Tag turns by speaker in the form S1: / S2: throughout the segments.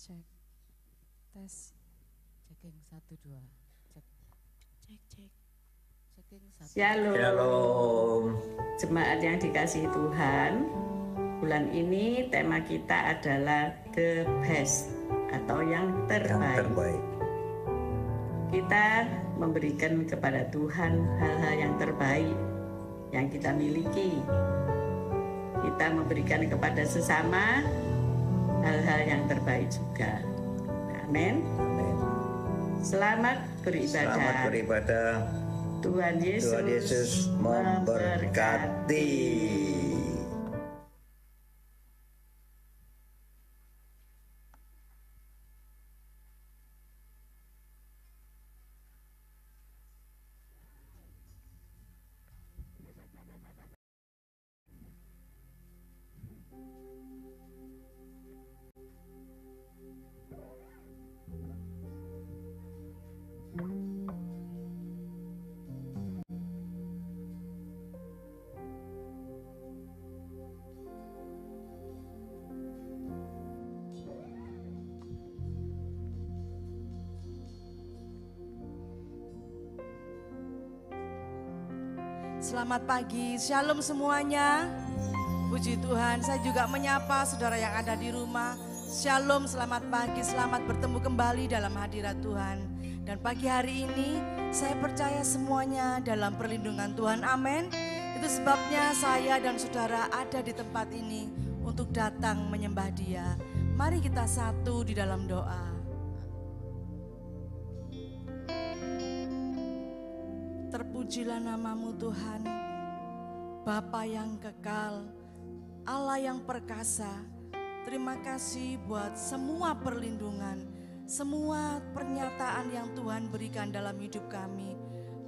S1: Cek. Tes. Checking 1 2. Cek. Cek cek. Checking 1.
S2: Shalom.
S3: Shalom.
S2: Jemaat yang dikasihi Tuhan, bulan ini tema kita adalah the best atau yang terbaik. Kita memberikan kepada Tuhan hal-hal yang terbaik yang kita miliki. Kita memberikan kepada sesama hal-hal yang terbaik juga. Amin.
S3: Amin.
S2: Selamat beribadah.
S3: Selamat beribadah.
S2: Tuhan Yesus
S3: memberkati.
S1: Selamat pagi, shalom semuanya. Puji Tuhan, saya juga menyapa saudara yang ada di rumah. Shalom, selamat pagi, selamat bertemu kembali dalam hadirat Tuhan. Dan pagi hari ini saya percaya semuanya dalam perlindungan Tuhan, amin. Itu sebabnya saya dan saudara ada di tempat ini untuk datang menyembah Dia. Mari kita satu di dalam doa. Terpujilah namamu Tuhan, Bapa yang kekal, Allah yang perkasa. Terima kasih buat semua perlindungan, semua pernyataan yang Tuhan berikan dalam hidup kami.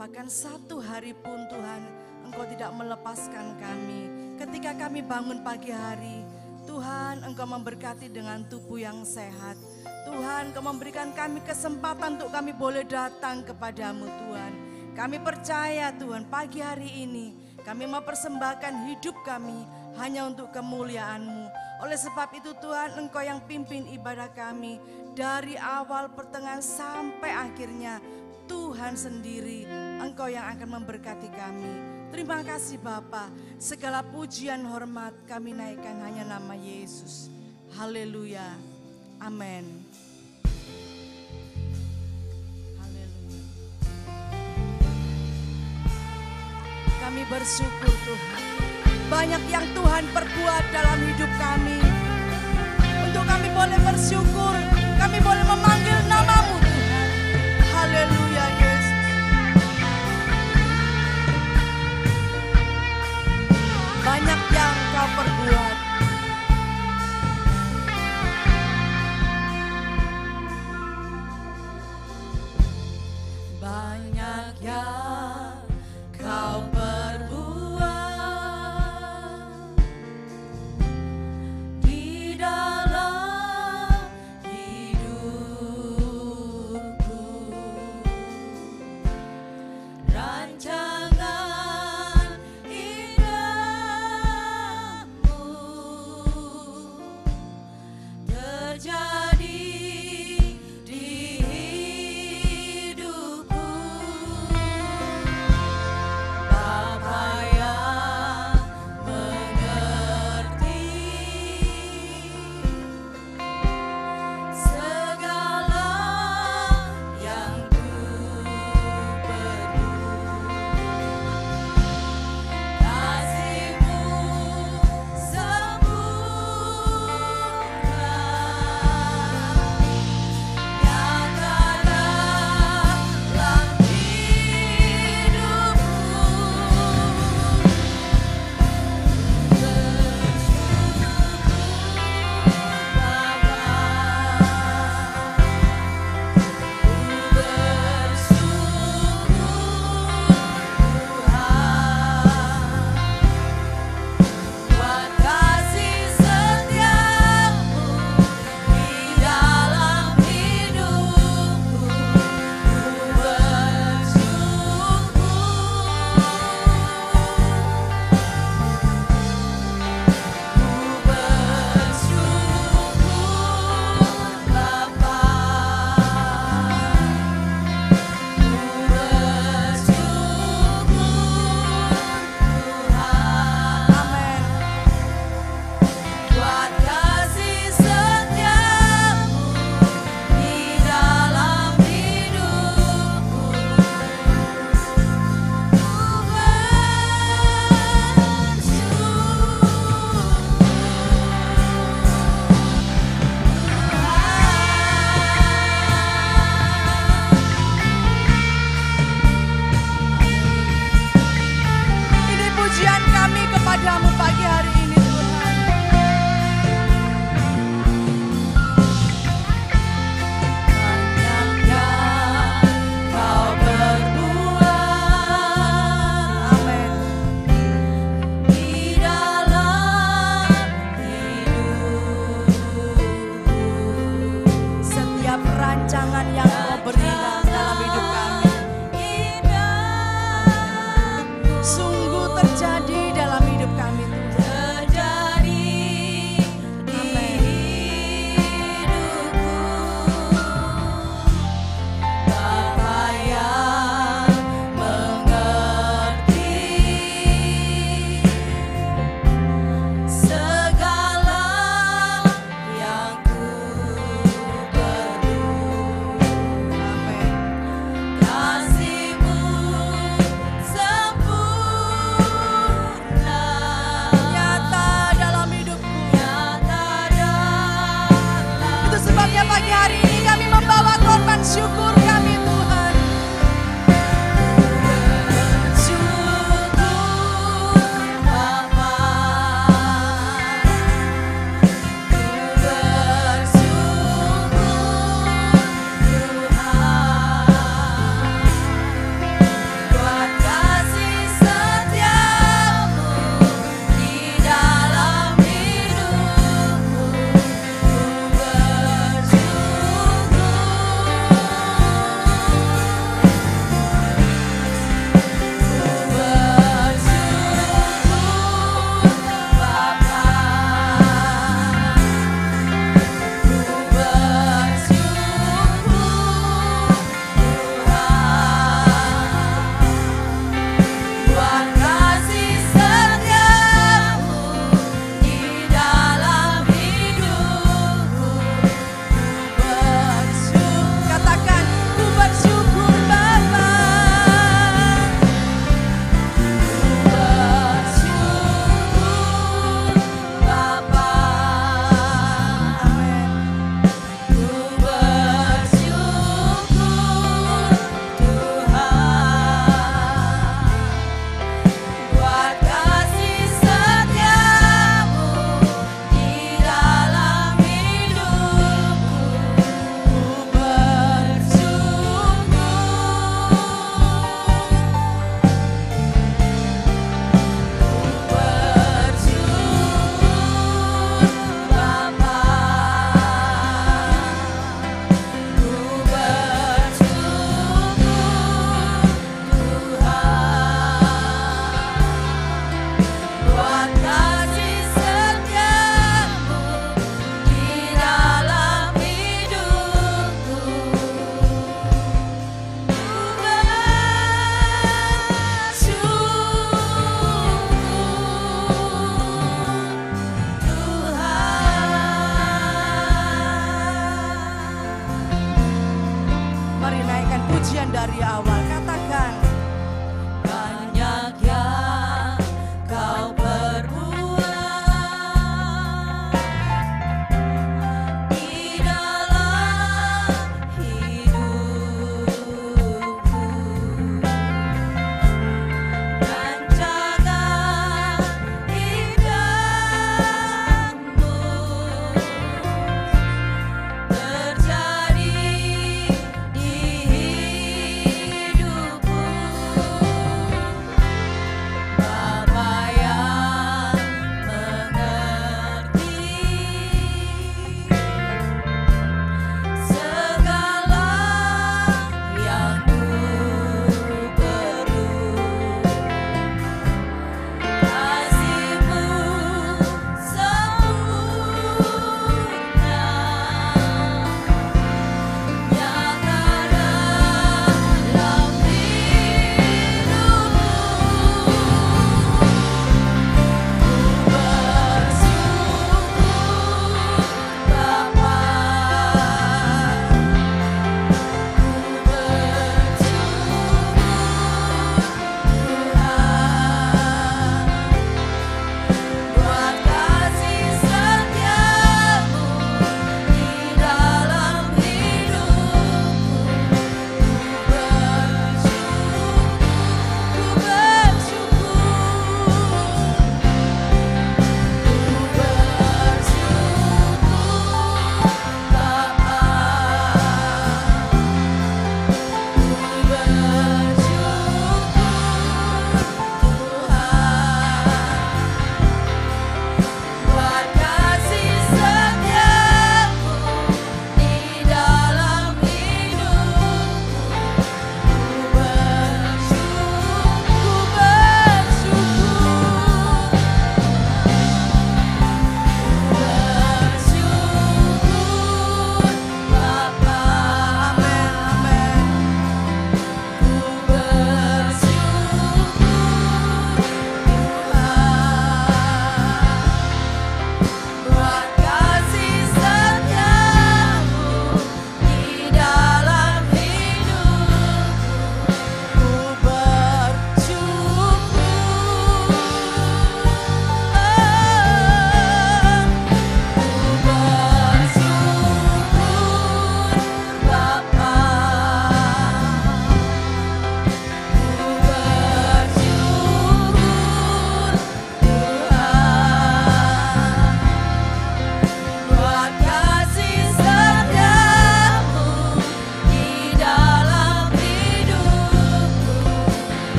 S1: Bahkan satu hari pun Tuhan, Engkau tidak melepaskan kami. Ketika kami bangun pagi hari, Tuhan Engkau memberkati dengan tubuh yang sehat. Tuhan Engkau memberikan kami kesempatan untuk kami boleh datang kepadamu Tuhan. Kami percaya Tuhan pagi hari ini kami mempersembahkan hidup kami hanya untuk kemuliaan-Mu. Oleh sebab itu Tuhan Engkau yang pimpin ibadah kami dari awal pertengahan sampai akhirnya. Tuhan sendiri Engkau yang akan memberkati kami. Terima kasih Bapa, segala pujian hormat kami naikkan hanya nama Yesus. Haleluya, amin. Kami bersyukur Tuhan, banyak yang Tuhan perbuat dalam hidup kami. Untuk kami boleh bersyukur, kami boleh memanggil nama-Mu Tuhan. Haleluya Yesus. Banyak yang Kau perbuat. Banyak yang Kau perbuat di dalam hidupku. Rancangan indahmu terjadi di hidupku. Bapa yang mengerti segala yang ku perlu. Kasih-Mu sempurna rancangan yang Kau berikan dalam hidup kami. Sungguh terjadi dalam hidup kami Tuhan. Amin. Bapa yang mengerti segala yang ku perlu. Amin. Kasih-Mu sempurna nyata dalam hidupku. Itu sebabnya pagi hari ini kami membawa korban syukur kami Tuhan. Bersyukur Bapa, bersyukur Tuhan, buat kasih setia-Mu di dalam hidupku. Buat kasih setia-Mu di dalam hidupku. Katakan, ku bersyukur Bapa. Bersyukur Bapa. Amin. Ku bersyukur Tuhan, buat kasih setia-Mu di dalam hidupku. Ku bersyukur. Bersyukur Bapa, ku bersyukur Tuhan, buat kasih setia-Mu di dalam hidupku. Mari naikkan pujian dari awal. Katakan, banyak yang Kau perbuat di dalam hidupku. Rancangan indah-Mu terjadi di hidupku.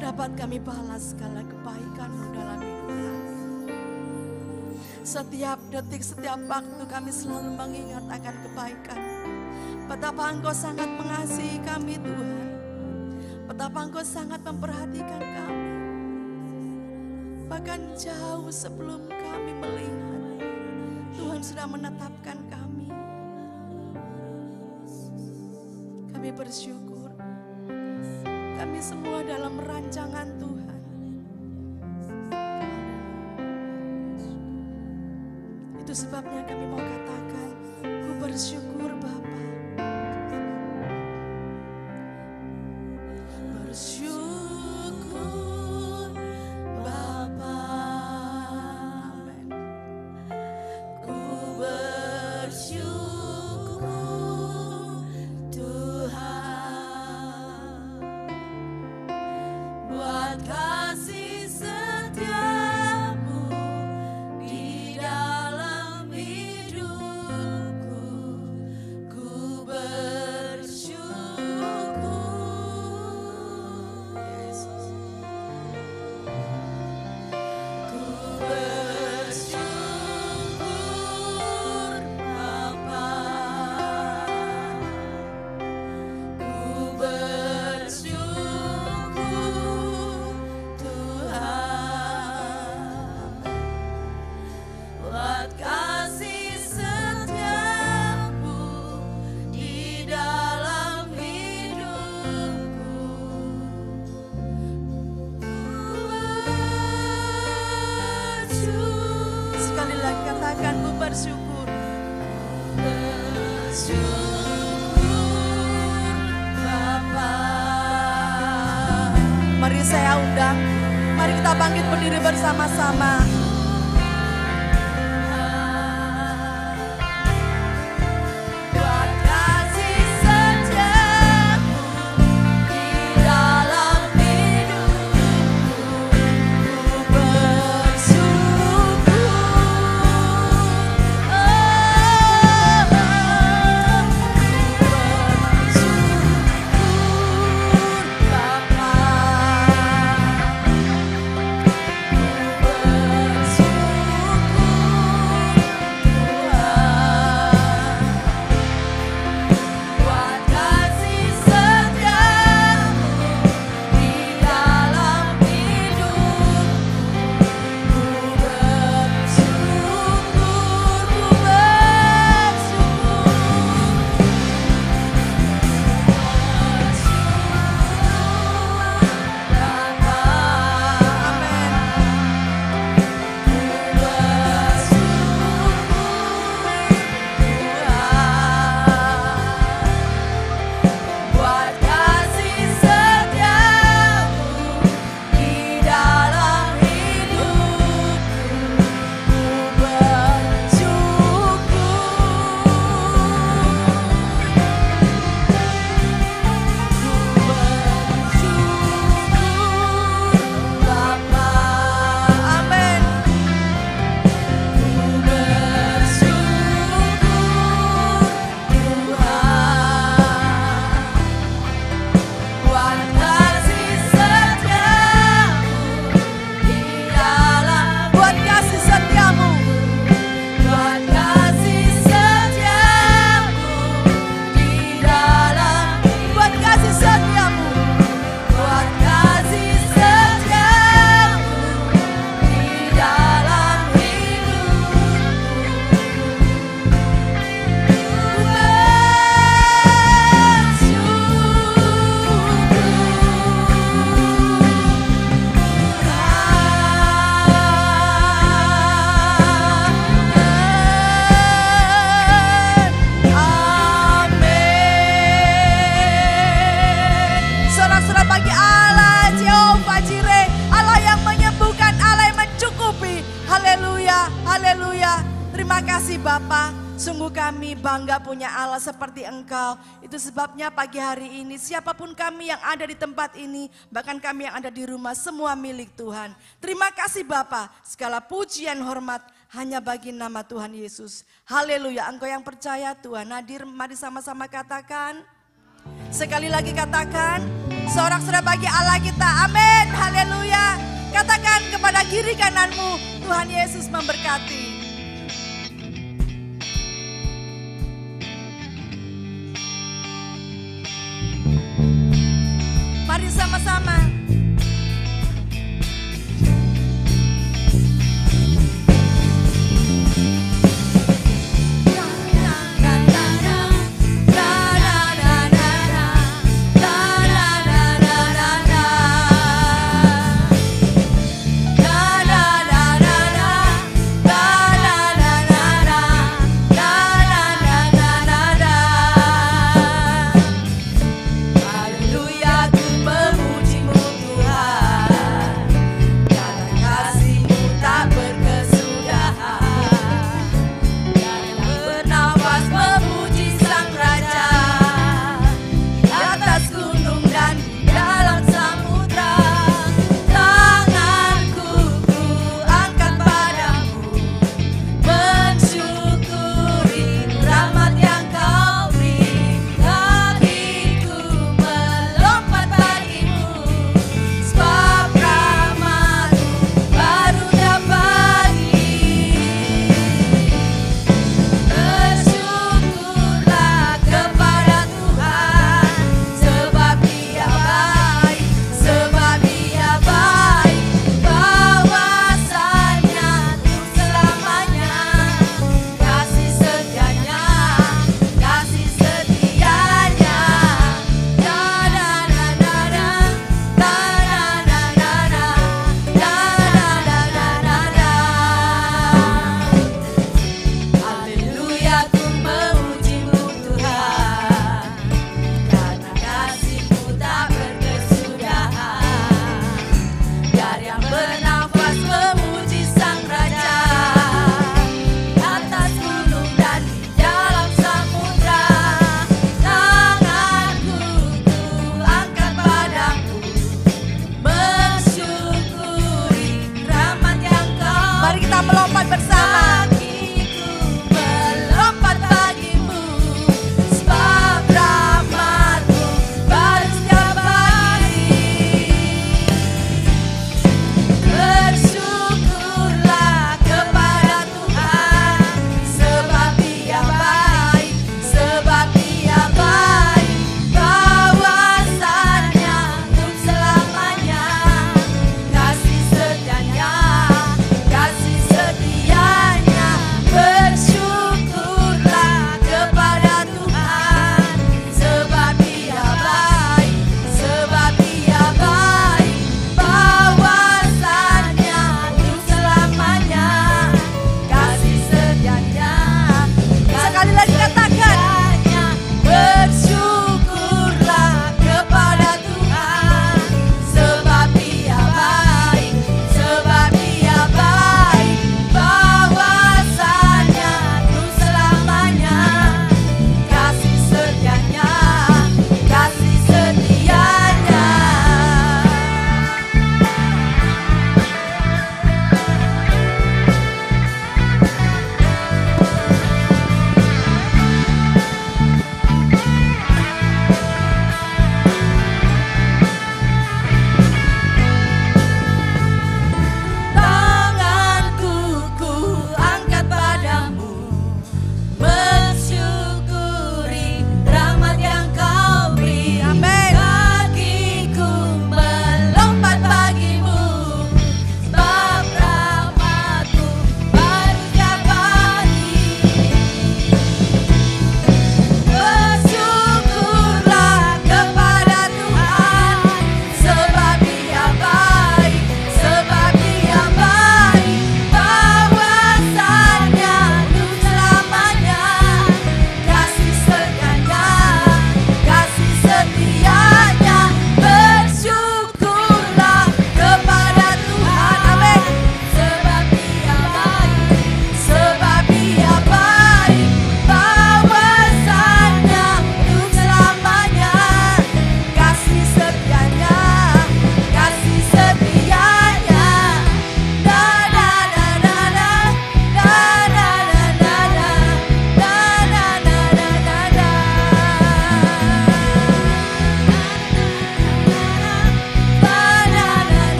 S1: dapat kami balas segala kebaikan-Mu dalam hidup kami. Setiap detik, setiap waktu kami selalu mengingat akan kebaikan. Betapa Engkau sangat mengasihi kami Tuhan. Betapa Engkau sangat memperhatikan kami. Bahkan jauh sebelum kami melihat, Tuhan sudah menetapkan kami. Kami bersyukur. Kami semua dalam rancangan Tuhan. Itu sebabnya kami mau katakan, ku bersyukur Bapa. Bersyukur Bapa. Amen. Ku bersyukur Tuhan buat kasih setiamu di dalam hidupku. Ku bersyukur Yesus. Ku bersyukur Bapa. Ku bersyukur Tuhan buat kasih setiamu di dalam hidupku. Sekali lagi katakan, ku bersyukur. Bersyukur Bapa. Mari saya undang, mari kita bangkit berdiri bersama-sama. Buat kasih setiamu di dalam hidupku, ku bersyukur. Bapa, sungguh kami bangga punya Allah seperti Engkau. Itu sebabnya pagi hari ini siapapun kami yang ada di tempat ini, bahkan kami yang ada di rumah, semua milik Tuhan. Terima kasih Bapa, segala pujian hormat hanya bagi nama Tuhan Yesus. Haleluya, Engkau yang percaya Tuhan hadir, mari sama-sama katakan Sekali lagi katakan, sorak-sorai bagi Allah kita. Amin, haleluya. Katakan kepada kiri kananmu, Tuhan Yesus memberkati. Mari sama-sama. Haleluya, ku memujimu.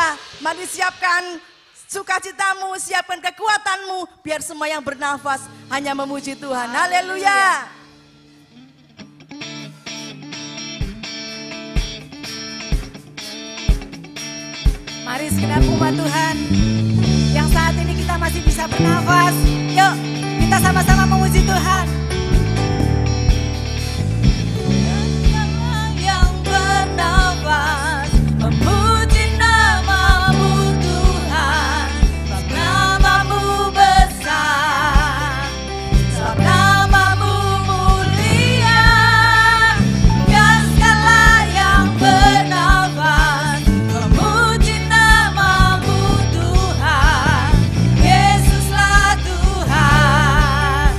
S1: Haleluya. Mari siapkan sukacitamu, siapkan kekuatanmu, biar semua yang bernafas hanya memuji Tuhan. Haleluya.
S4: Mari segenap umat Tuhan yang saat ini kita masih bisa bernafas, yuk kita sama-sama memuji Tuhan.
S1: Yang bernafas memuji namamu Tuhan, sebab namamu besar, sebab namamu mulia. Dan segala yang bernafas memuji namamu Tuhan, Yesuslah Tuhan.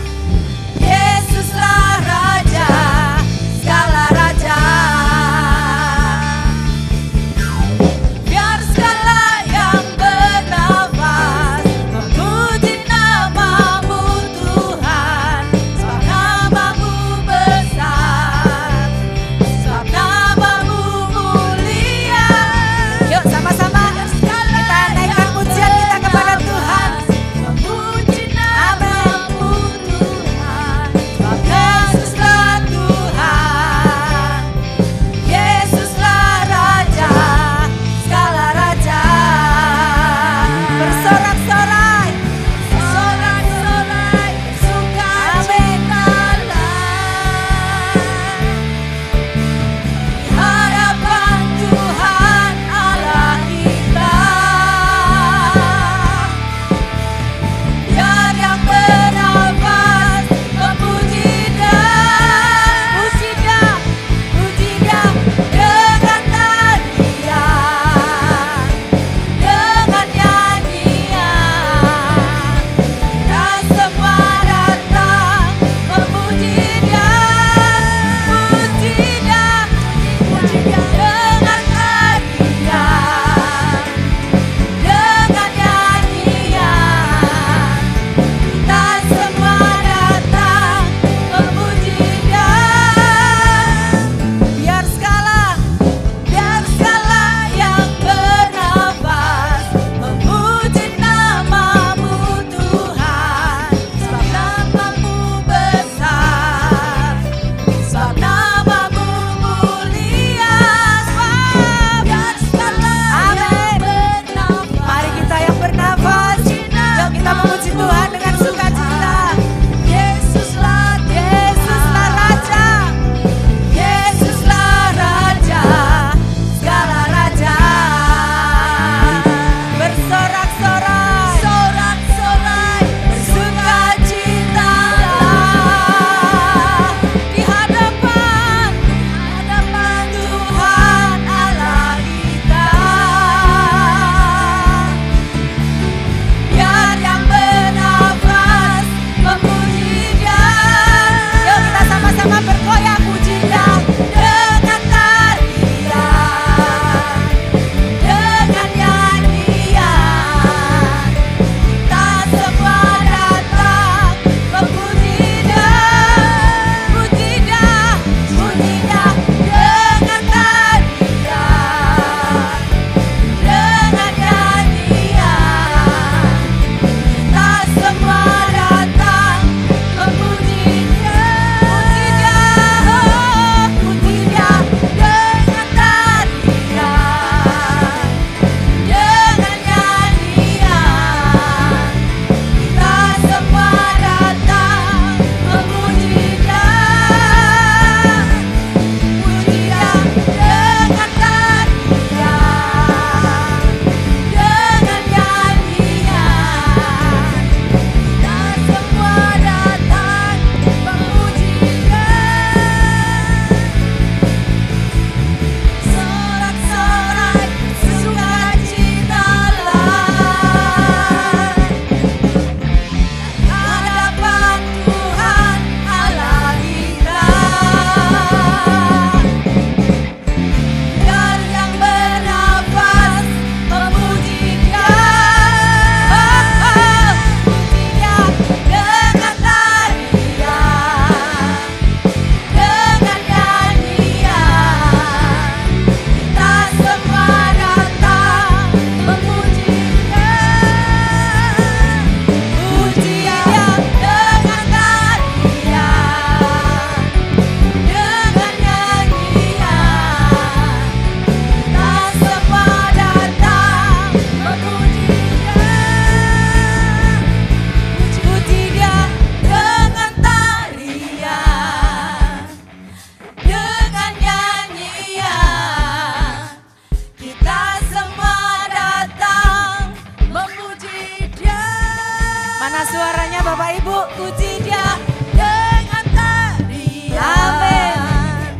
S4: keras suaranya Bapak Ibu, puji Dia dengan tarian, amin,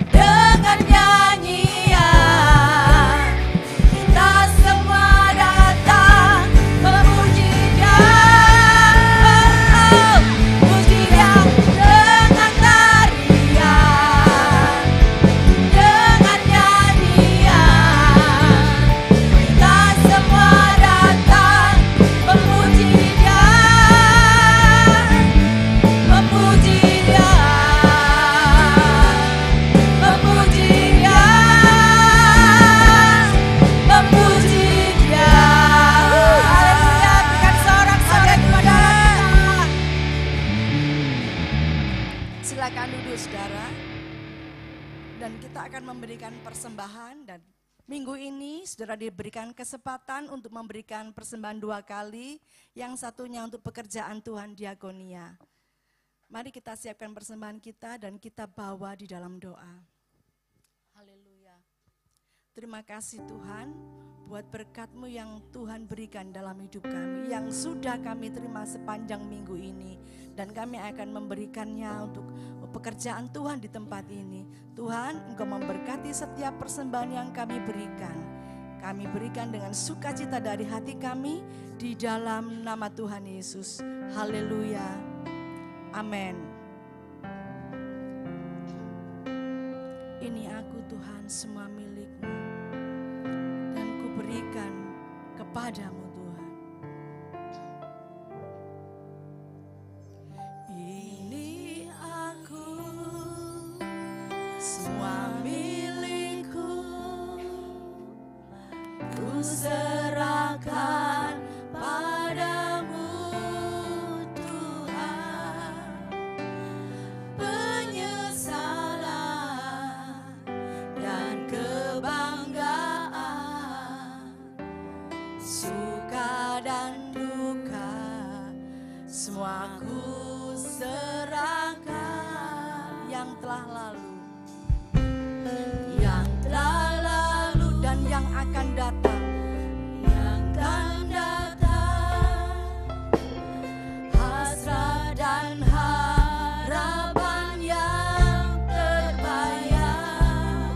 S4: dengan nyanyian, kita semua datang memuji Dia. Puji Dia dengan tarian, dengan nyanyian, kita semua datang memuji Dia, memuji Dia, memuji Dia, memuji Dia. Haleluya, berikan sorak-sorai kepada Allah.
S1: Silakan duduk saudara. Dan kita akan memberikan persembahan, dan minggu ini saudara diberikan kesempatan untuk memberikan persembahan 2 kali, yang satunya untuk pekerjaan Tuhan diakonia. Mari kita siapkan persembahan kita dan kita bawa di dalam doa. Haleluya. Terima kasih Tuhan buat berkat-Mu yang Tuhan berikan dalam hidup kami, yang sudah kami terima sepanjang minggu ini. Dan kami akan memberikannya untuk pekerjaan Tuhan di tempat ini. Tuhan, Engkau memberkati setiap persembahan yang kami berikan. Kami berikan dengan sukacita dari hati kami di dalam nama Tuhan Yesus. Haleluya. Amin. Ini aku Tuhan, semua milik-Mu, dan kuberikan kepadamu Tuhan. Ini aku, semua milik-Ku, ku serahkan padamu Tuhan. Penyesalan dan kebanggaan, suka dan duka, semua ku serahkan. Yang telah lalu, yang telah lalu dan yang akan datang, yang akan datang, hasrat dan harapan yang terbayang,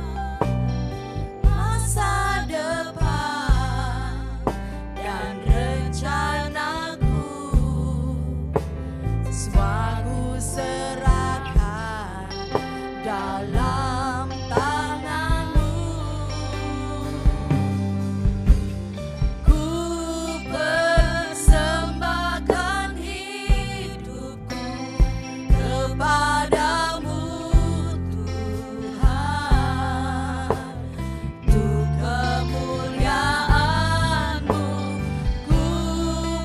S1: masa depan dan rencanaku, semua ku serahkan dalam tangan-Mu. Ku persembahkan hidupku kepadamu Tuhan, untuk kemuliaan-Mu. Ku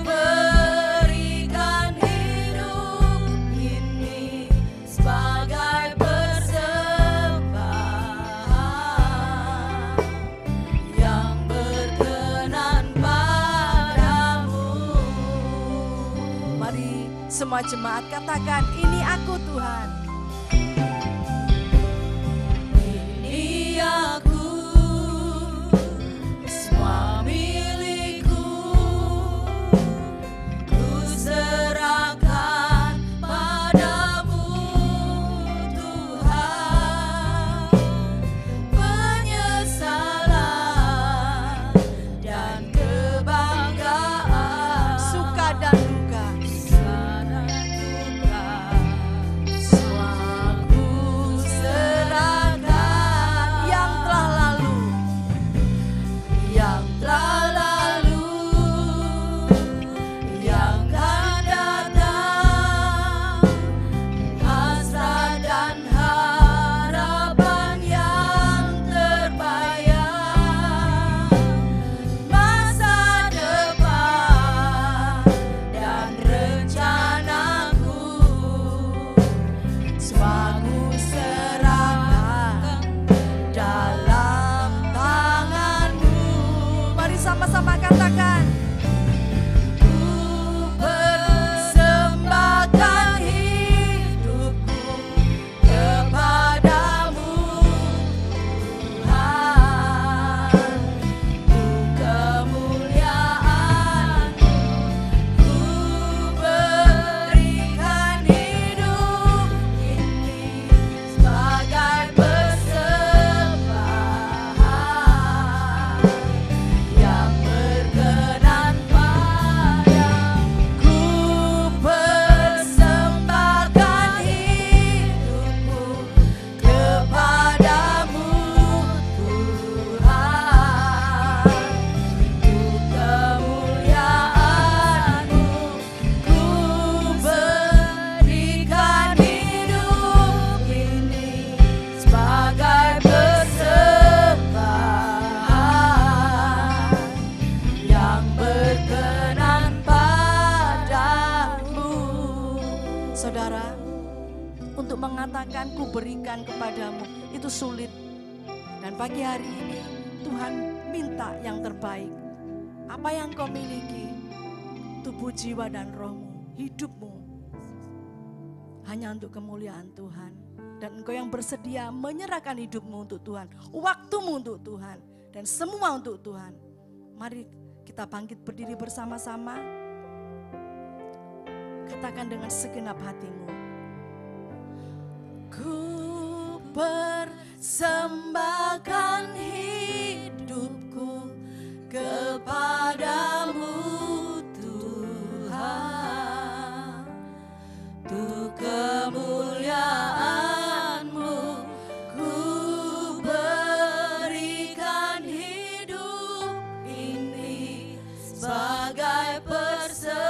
S1: berikan hidup ini sebagai persembahan yang berkenan padamu. Mari semua jemaat katakan, ini aku Tuhan. Ini aku, semua milik-Ku, ku serahkan padamu Tuhan. Penyesalan dan kebanggaan, suka dan duka, semua untuk mengatakan ku berikan kepadamu itu sulit. Dan pagi hari ini Tuhan minta yang terbaik. Apa yang kau miliki, tubuh, jiwa, dan rohmu, hidupmu, hanya untuk kemuliaan Tuhan. Dan engkau yang bersedia menyerahkan hidupmu untuk Tuhan, waktumu untuk Tuhan, dan semua untuk Tuhan. Mari kita bangkit berdiri bersama-sama. Katakan dengan segenap hatimu. Ku persembahkan hidupku kepadamu Tuhan, untuk kemuliaan-Mu ku berikan hidup ini sebagai persembahan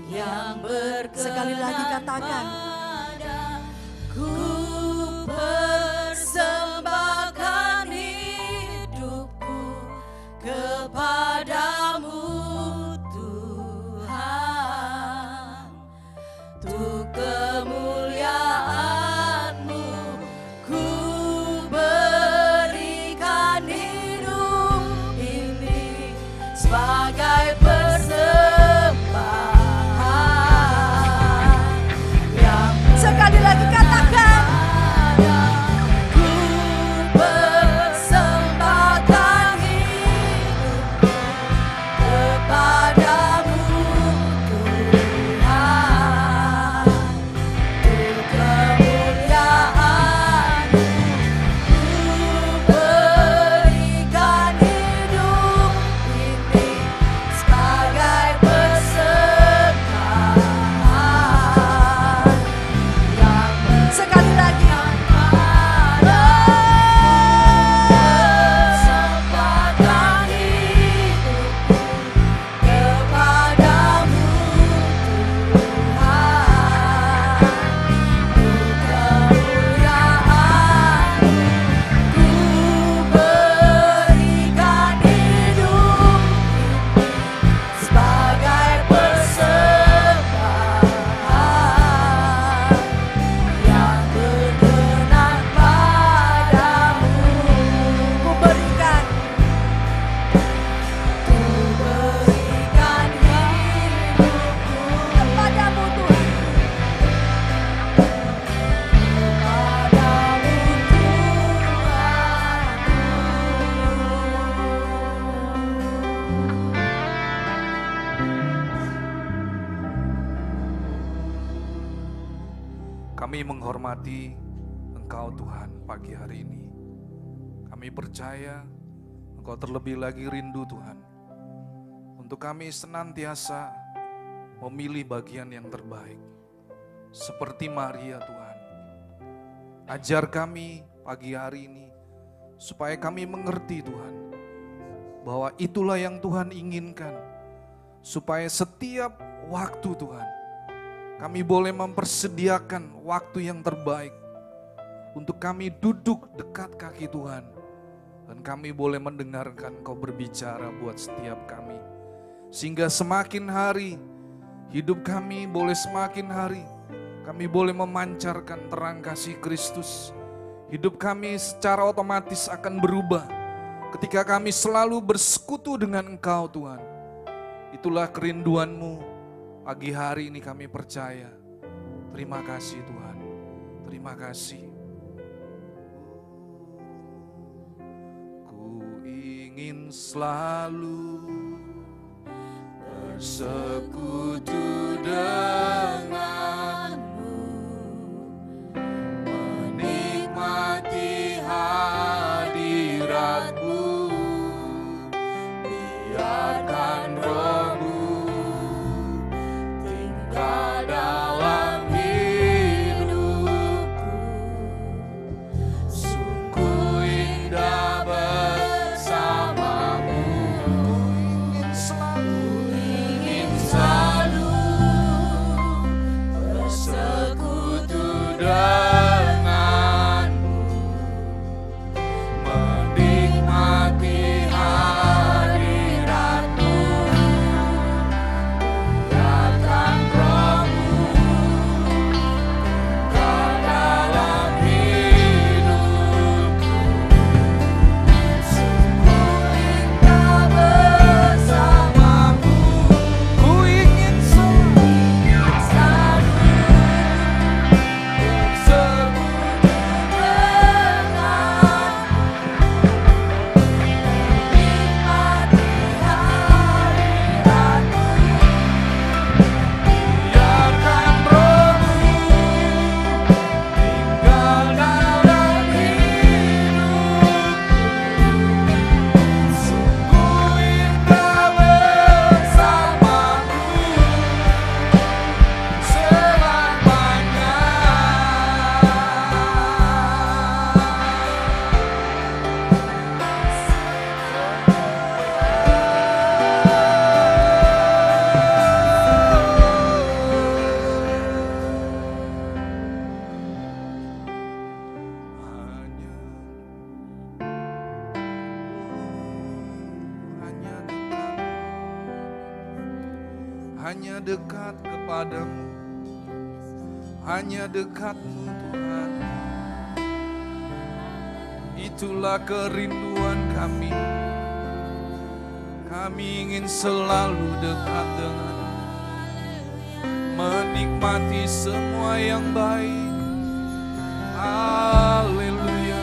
S1: yang berkenan. Sekali lagi katakan, ku persembahkan hidupku kepadamu Tuhan, untuk kemuliaan-Mu ku berikan hidup ini sebagai persembahan yang sekali lagi katakan, ku persembahkan hidupku kepadamu Tuhan, untuk kemuliaan-Mu ku berikan hidup ini sebagai persembahan yang sekali lagi persembahkan hidupku kepadamu Tuhan, untuk kemuliaan-Mu ku berikan hidup ini sebagai persembahan yang berkenan padamu. Ku berikan hidupku kepadamu Tuhan, kepadamu
S5: Kami menghormati Engkau Tuhan pagi hari ini. Kami percaya Engkau terlebih lagi rindu Tuhan untuk kami senantiasa memilih bagian yang terbaik. Seperti Maria Tuhan. Ajar kami pagi hari ini supaya kami mengerti Tuhan bahwa itulah yang Tuhan inginkan. Supaya setiap waktu Tuhan kami boleh mempersediakan waktu yang terbaik untuk kami duduk dekat kaki Tuhan. Dan kami boleh mendengarkan Kau berbicara buat setiap kami. Sehingga semakin hari hidup kami boleh semakin hari kami boleh memancarkan terang kasih Kristus. Hidup kami secara otomatis akan berubah ketika kami selalu bersekutu dengan Engkau Tuhan. Itulah kerinduan-Mu. Pagi hari ini kami percaya. Terima kasih Tuhan. Terima kasih. Ku ingin selalu bersekutu denganmu, menikmati hadirat-Mu, biarkan Roh-Mu tinggal dalam hidupku. Sungguh indah bersama-Mu. Ingin selalu bersekutu denganmu, menikmati hadirat-Mu, hanya dekat kepadamu, hanya dekatmu Tuhan. Itulah kerinduan kami. Kami ingin selalu dekat denganmu, menikmati semua yang baik. Haleluya.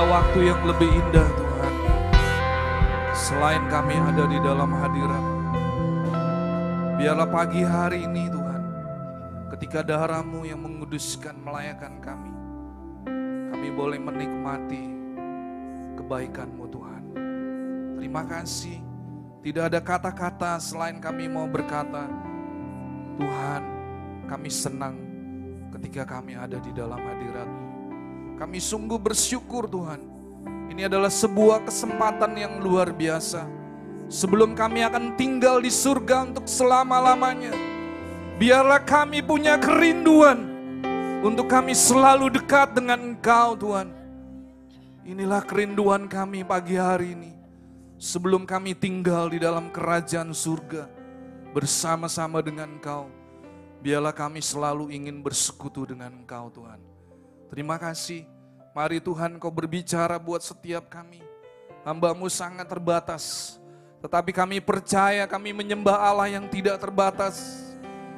S5: Waktu yang lebih indah Tuhan, selain kami ada di dalam hadirat. Biarlah pagi hari ini Tuhan, ketika darah-Mu yang menguduskan melayakkan kami boleh menikmati kebaikan-Mu Tuhan. Terima kasih, tidak ada kata-kata selain kami mau berkata, Tuhan kami senang ketika kami ada di dalam hadirat-Mu. Kami sungguh bersyukur Tuhan. Ini adalah sebuah kesempatan yang luar biasa. Sebelum kami akan tinggal di surga untuk selama-lamanya, biarlah kami punya kerinduan untuk kami selalu dekat dengan Engkau Tuhan. Inilah kerinduan kami pagi hari ini. Sebelum kami tinggal di dalam kerajaan surga bersama-sama dengan Engkau, biarlah kami selalu ingin bersekutu dengan Engkau Tuhan. Terima kasih. Mari Tuhan Kau berbicara buat setiap kami. Hamba-Mu sangat terbatas, tetapi kami percaya kami menyembah Allah yang tidak terbatas.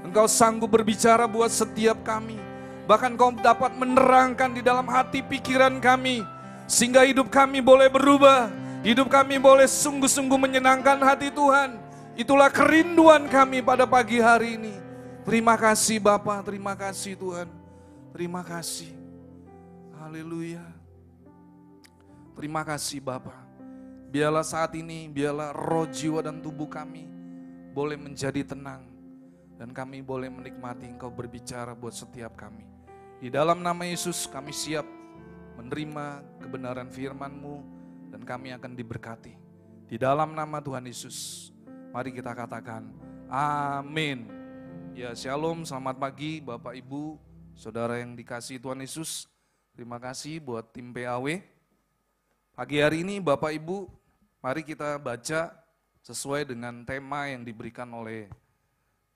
S5: Engkau sanggup berbicara buat setiap kami. Bahkan Kau dapat menerangkan di dalam hati pikiran kami, sehingga hidup kami boleh berubah. Hidup kami boleh sungguh-sungguh menyenangkan hati Tuhan. Itulah kerinduan kami pada pagi hari ini. Terima kasih Bapa, terima kasih Tuhan. Terima kasih. Haleluya. Terima kasih Bapa. Biarlah saat ini, biarlah roh, jiwa, dan tubuh kami boleh menjadi tenang. Dan kami boleh menikmati Engkau berbicara buat setiap kami. Di dalam nama Yesus kami siap menerima kebenaran firman-Mu dan kami akan diberkati. Di dalam nama Tuhan Yesus, mari kita katakan amin. Ya, shalom, selamat pagi Bapak Ibu, Saudara yang dikasihi Tuhan Yesus. Terima kasih buat tim PAW. Pagi hari ini Bapak Ibu, mari kita baca sesuai dengan tema yang diberikan oleh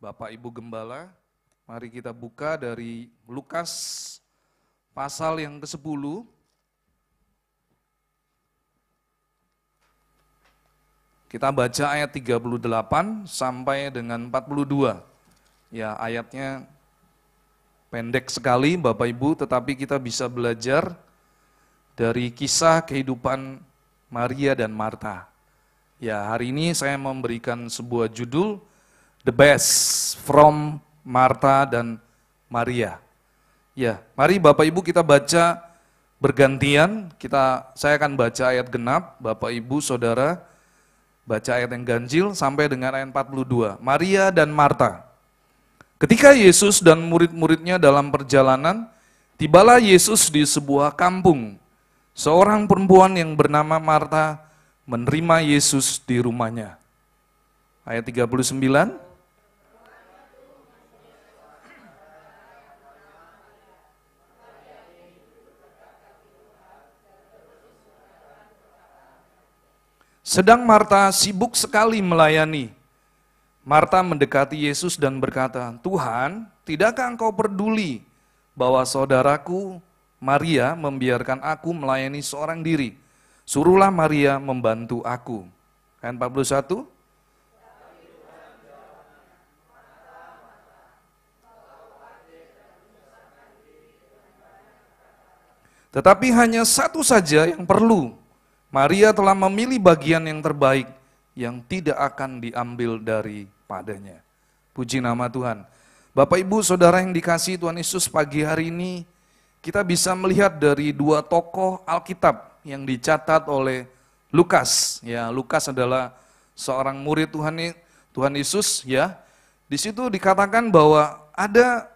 S5: Bapak Ibu Gembala. Mari kita buka dari Lukas pasal yang ke-10. Kita baca ayat 38 sampai dengan 42. Ya, ayatnya pendek sekali Bapak Ibu, tetapi kita bisa belajar dari kisah kehidupan Maria dan Marta. Ya, hari ini saya memberikan sebuah judul, The Best from Marta dan Maria. Ya, mari Bapak Ibu kita baca bergantian. Saya akan baca ayat genap, Bapak Ibu Saudara baca ayat yang ganjil sampai dengan ayat 42. Maria dan Marta. Ketika Yesus dan murid-muridnya dalam perjalanan, tibalah Yesus di sebuah kampung. Seorang perempuan yang bernama Marta menerima Yesus di rumahnya. Ayat 39. Sedang Marta sibuk sekali melayani. Marta mendekati Yesus dan berkata, "Tuhan, tidakkah Engkau peduli bahwa saudaraku Maria membiarkan aku melayani seorang diri? Suruhlah Maria membantu aku." Ayat 41. Tetapi hanya satu saja yang perlu. Maria telah memilih bagian yang terbaik yang tidak akan diambil daripadanya. Puji nama Tuhan. Bapak Ibu Saudara yang dikasihi Tuhan Yesus, pagi hari ini kita bisa melihat dari dua tokoh Alkitab yang dicatat oleh Lukas. Ya, Lukas adalah seorang murid Tuhan Yesus, ya. Di situ dikatakan bahwa ada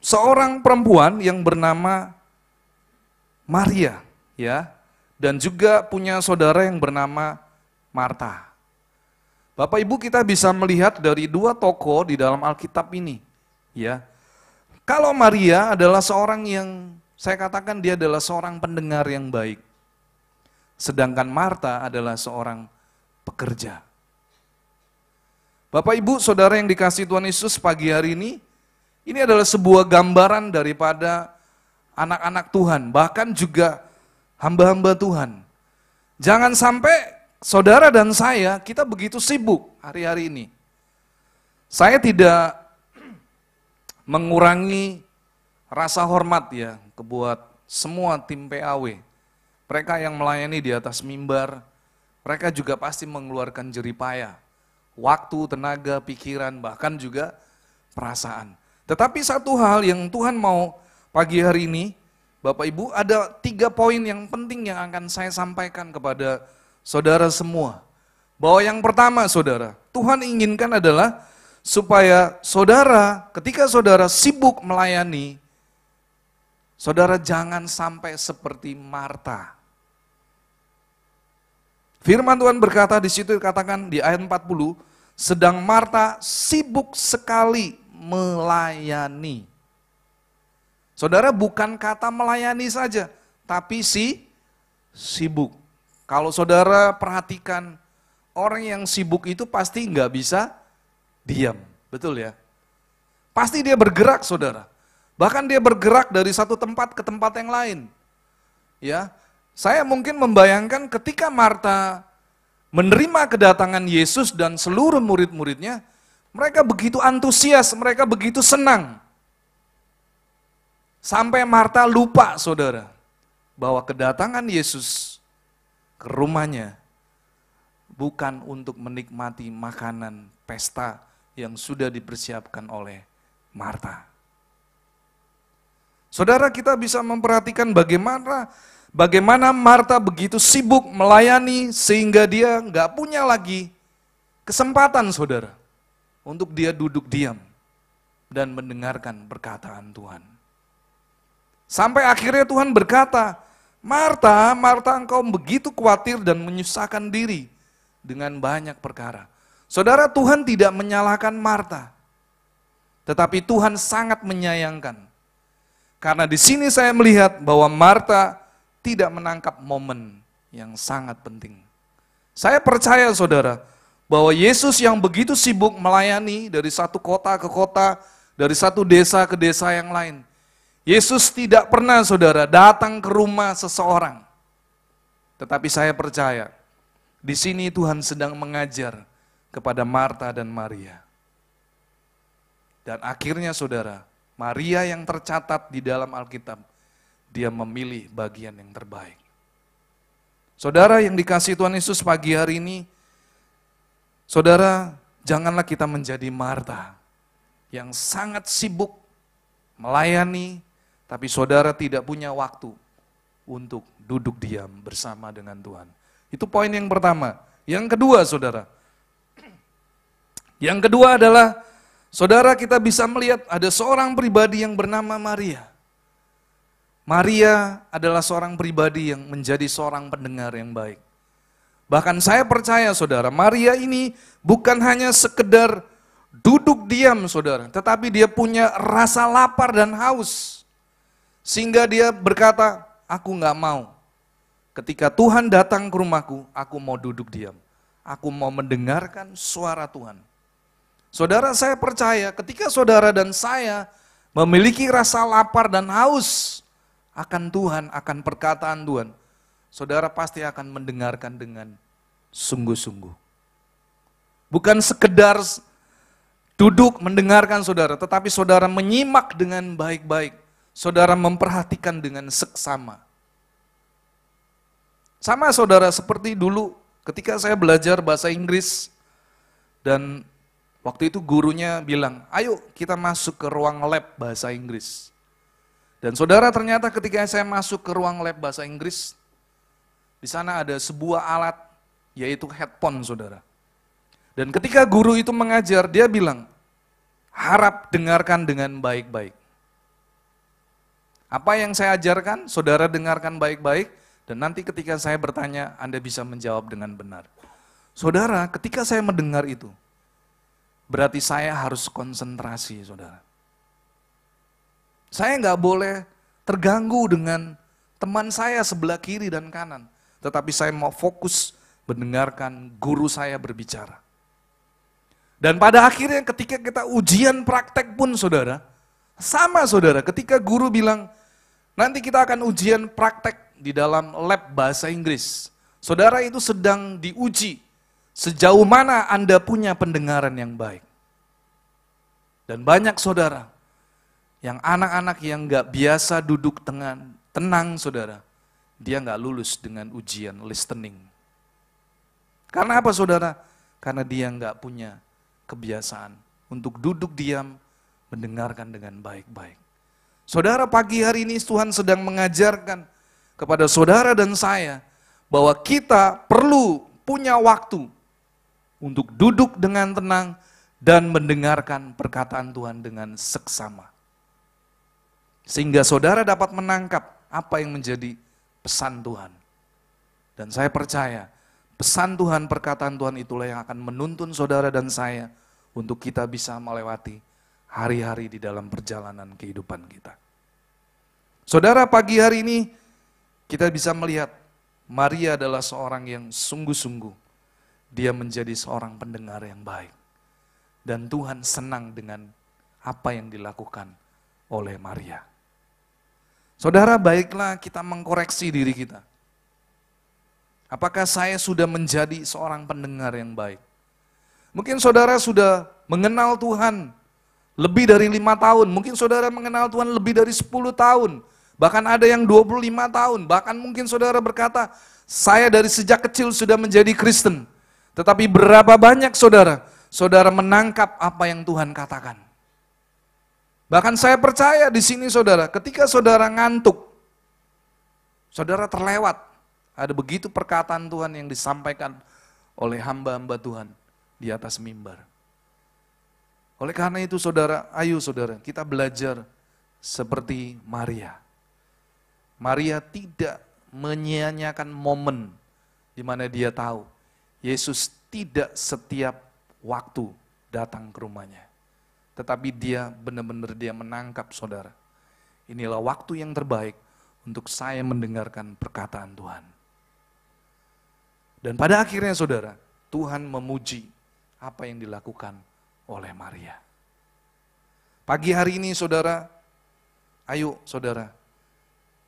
S5: seorang perempuan yang bernama Maria, ya. Dan juga punya saudara yang bernama Marta. Bapak Ibu, kita bisa melihat dari dua tokoh di dalam Alkitab ini, ya. Kalau Maria adalah seorang yang saya katakan dia adalah seorang pendengar yang baik. Sedangkan Marta adalah seorang pekerja. Bapak Ibu Saudara yang dikasihi Tuhan Yesus, pagi hari ini adalah sebuah gambaran daripada anak-anak Tuhan, bahkan juga hamba-hamba Tuhan. Jangan sampai saudara dan saya, kita begitu sibuk hari-hari ini. Saya tidak mengurangi rasa hormat ya kebuat semua tim PAW. Mereka yang melayani di atas mimbar, mereka juga pasti mengeluarkan jeripaya, waktu, tenaga, pikiran, bahkan juga perasaan. Tetapi satu hal yang Tuhan mau pagi hari ini, Bapak Ibu, ada 3 poin yang penting yang akan saya sampaikan kepada saudara semua. Bahwa yang pertama saudara, Tuhan inginkan adalah supaya saudara, ketika saudara sibuk melayani, saudara jangan sampai seperti Marta. Firman Tuhan berkata di situ, dikatakan di ayat 40, sedang Marta sibuk sekali melayani. Saudara, bukan kata melayani saja, tapi sibuk. Kalau saudara perhatikan, orang yang sibuk itu pasti nggak bisa diam, betul ya? Pasti dia bergerak saudara. Bahkan dia bergerak dari satu tempat ke tempat yang lain. Ya, saya mungkin membayangkan ketika Marta menerima kedatangan Yesus dan seluruh murid-muridnya, mereka begitu antusias, mereka begitu senang. Sampai Marta lupa saudara, bahwa kedatangan Yesus ke rumahnya bukan untuk menikmati makanan pesta yang sudah dipersiapkan oleh Marta. Saudara, kita bisa memperhatikan bagaimana Marta begitu sibuk melayani sehingga dia nggak punya lagi kesempatan saudara untuk dia duduk diam dan mendengarkan perkataan Tuhan. Sampai akhirnya Tuhan berkata, Marta, Marta, engkau begitu khawatir dan menyusahkan diri dengan banyak perkara. Saudara, Tuhan tidak menyalahkan Marta, tetapi Tuhan sangat menyayangkan. Karena di sini saya melihat bahwa Marta tidak menangkap momen yang sangat penting. Saya percaya saudara, bahwa Yesus yang begitu sibuk melayani dari satu kota ke kota, dari satu desa ke desa yang lain, Yesus tidak pernah saudara datang ke rumah seseorang. Tetapi saya percaya, di sini Tuhan sedang mengajar kepada Marta dan Maria. Dan akhirnya saudara, Maria yang tercatat di dalam Alkitab, dia memilih bagian yang terbaik. Saudara yang dikasihi Tuhan Yesus pagi hari ini, saudara janganlah kita menjadi Marta yang sangat sibuk melayani, tapi saudara tidak punya waktu untuk duduk diam bersama dengan Tuhan. Itu poin yang pertama. Yang kedua saudara, yang kedua adalah saudara kita bisa melihat ada seorang pribadi yang bernama Maria. Maria adalah seorang pribadi yang menjadi seorang pendengar yang baik. Bahkan saya percaya saudara, Maria ini bukan hanya sekedar duduk diam saudara, tetapi dia punya rasa lapar dan haus. Sehingga dia berkata, aku nggak mau. Ketika Tuhan datang ke rumahku, aku mau duduk diam. Aku mau mendengarkan suara Tuhan. Saudara, saya percaya ketika saudara dan saya memiliki rasa lapar dan haus akan Tuhan, akan perkataan Tuhan, saudara pasti akan mendengarkan dengan sungguh-sungguh. Bukan sekedar duduk mendengarkan saudara, tetapi saudara menyimak dengan baik-baik. Saudara memperhatikan dengan seksama. Sama saudara seperti dulu ketika saya belajar bahasa Inggris dan waktu itu gurunya bilang, ayo kita masuk ke ruang lab bahasa Inggris. Dan saudara ternyata ketika saya masuk ke ruang lab bahasa Inggris, di sana ada sebuah alat yaitu headphone saudara. Dan ketika guru itu mengajar, dia bilang, harap dengarkan dengan baik-baik. Apa yang saya ajarkan, saudara dengarkan baik-baik, dan nanti ketika saya bertanya, Anda bisa menjawab dengan benar. Saudara, ketika saya mendengar itu, berarti saya harus konsentrasi, saudara. Saya nggak boleh terganggu dengan teman saya sebelah kiri dan kanan, tetapi saya mau fokus mendengarkan guru saya berbicara. Dan pada akhirnya ketika kita ujian praktek pun saudara, sama saudara, ketika guru bilang, nanti kita akan ujian praktek di dalam lab bahasa Inggris. Saudara itu sedang diuji sejauh mana Anda punya pendengaran yang baik. Dan banyak saudara, yang anak-anak yang gak biasa duduk tenang saudara, dia gak lulus dengan ujian listening. Karena apa saudara? Karena dia gak punya kebiasaan untuk duduk diam, mendengarkan dengan baik-baik. Saudara, pagi hari ini Tuhan sedang mengajarkan kepada saudara dan saya bahwa kita perlu punya waktu untuk duduk dengan tenang dan mendengarkan perkataan Tuhan dengan seksama. Sehingga saudara dapat menangkap apa yang menjadi pesan Tuhan. Dan saya percaya pesan Tuhan, perkataan Tuhan itulah yang akan menuntun saudara dan saya untuk kita bisa melewati hari-hari di dalam perjalanan kehidupan kita. Saudara, pagi hari ini kita bisa melihat Maria adalah seorang yang sungguh-sungguh. Dia menjadi seorang pendengar yang baik. Dan Tuhan senang dengan apa yang dilakukan oleh Maria. Saudara, baiklah kita mengkoreksi diri kita. Apakah saya sudah menjadi seorang pendengar yang baik? Mungkin saudara sudah mengenal Tuhan lebih dari 5 tahun. Mungkin saudara mengenal Tuhan lebih dari 10 tahun. Bahkan ada yang 25 tahun. Bahkan mungkin saudara berkata, saya dari sejak kecil sudah menjadi Kristen. Tetapi berapa banyak saudara menangkap apa yang Tuhan katakan. Bahkan saya percaya di sini saudara, ketika saudara ngantuk, saudara terlewat. Ada begitu perkataan Tuhan yang disampaikan oleh hamba-hamba Tuhan di atas mimbar. Oleh karena itu saudara, ayo saudara, kita belajar seperti Maria. Maria tidak menyia-nyiakan momen di mana dia tahu Yesus tidak setiap waktu datang ke rumahnya. Tetapi dia benar-benar dia menangkap saudara. Inilah waktu yang terbaik untuk saya mendengarkan perkataan Tuhan. Dan pada akhirnya saudara, Tuhan memuji apa yang dilakukan oleh Maria. Pagi hari ini saudara, ayo saudara,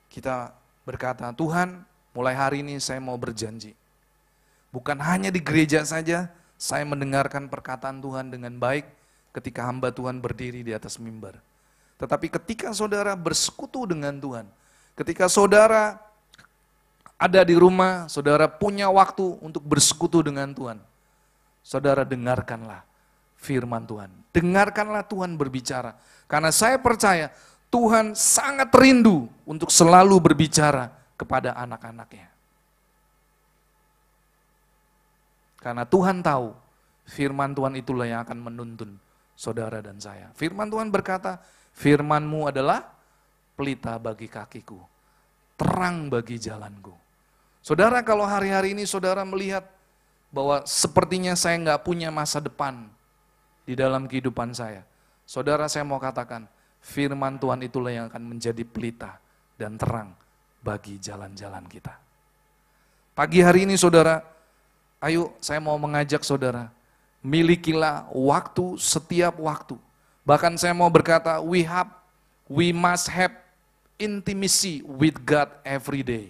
S5: kita berkata, Tuhan mulai hari ini saya mau berjanji. Bukan hanya di gereja saja, saya mendengarkan perkataan Tuhan dengan baik ketika hamba Tuhan berdiri di atas mimbar. Tetapi ketika saudara bersekutu dengan Tuhan, ketika saudara ada di rumah, saudara punya waktu untuk bersekutu dengan Tuhan, saudara dengarkanlah firman Tuhan. Dengarkanlah Tuhan berbicara. Karena saya percaya Tuhan sangat rindu untuk selalu berbicara kepada anak-anaknya. Karena Tuhan tahu firman Tuhan itulah yang akan menuntun saudara dan saya. Firman Tuhan berkata, firman-Mu adalah pelita bagi kakiku, terang bagi jalanku. Saudara, kalau hari-hari ini saudara melihat bahwa sepertinya saya nggak punya masa depan di dalam kehidupan saya. Saudara, saya mau katakan, firman Tuhan itulah yang akan menjadi pelita dan terang bagi jalan-jalan kita. Pagi hari ini saudara, ayo saya mau mengajak saudara, milikilah waktu setiap waktu. Bahkan saya mau berkata, we must have intimacy with God every day.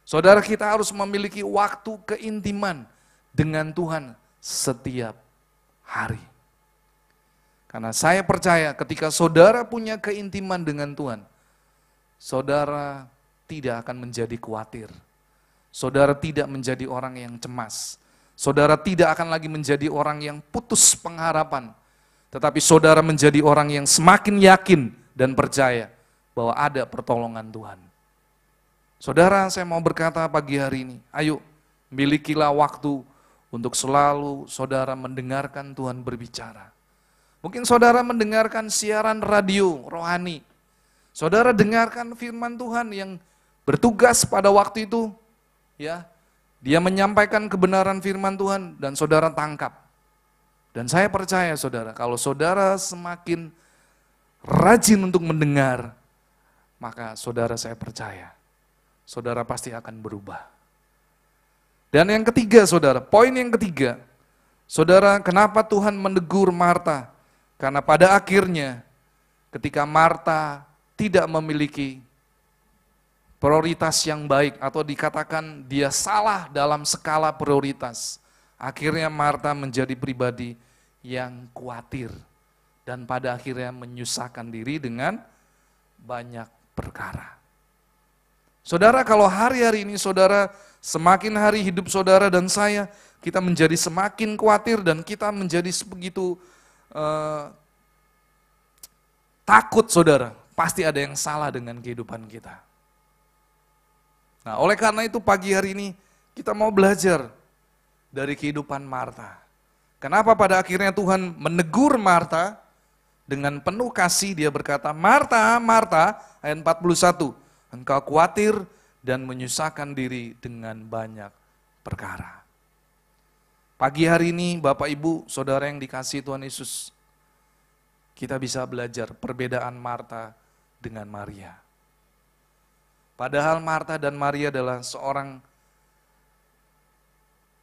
S5: Saudara, kita harus memiliki waktu keintiman dengan Tuhan setiap hari. Karena saya percaya ketika saudara punya keintiman dengan Tuhan, saudara tidak akan menjadi khawatir. Saudara tidak menjadi orang yang cemas. Saudara tidak akan lagi menjadi orang yang putus pengharapan. Tetapi saudara menjadi orang yang semakin yakin dan percaya bahwa ada pertolongan Tuhan. Saudara, saya mau berkata pagi hari ini, ayo milikilah waktu untuk selalu saudara mendengarkan Tuhan berbicara. Mungkin saudara mendengarkan siaran radio rohani. Saudara dengarkan firman Tuhan yang bertugas pada waktu itu, ya. Dia menyampaikan kebenaran firman Tuhan dan saudara tangkap. Dan saya percaya saudara, kalau saudara semakin rajin untuk mendengar, maka saudara, saya percaya, saudara pasti akan berubah. Dan yang ketiga saudara, poin yang ketiga, saudara, kenapa Tuhan menegur Marta? Karena pada akhirnya ketika Marta tidak memiliki prioritas yang baik atau dikatakan dia salah dalam skala prioritas, akhirnya Marta menjadi pribadi yang khawatir dan pada akhirnya menyusahkan diri dengan banyak perkara. Saudara, kalau hari-hari ini saudara, semakin hari hidup saudara dan saya, kita menjadi semakin khawatir dan kita menjadi begitu takut saudara, pasti ada yang salah dengan kehidupan kita. Nah, oleh karena itu pagi hari ini kita mau belajar dari kehidupan Marta. Kenapa pada akhirnya Tuhan menegur Marta dengan penuh kasih, dia berkata, Marta, Marta, ayat 41, engkau khawatir dan menyusahkan diri dengan banyak perkara. Pagi hari ini Bapak Ibu, saudara yang dikasihi Tuhan Yesus, kita bisa belajar perbedaan Marta dengan Maria. Padahal Marta dan Maria adalah seorang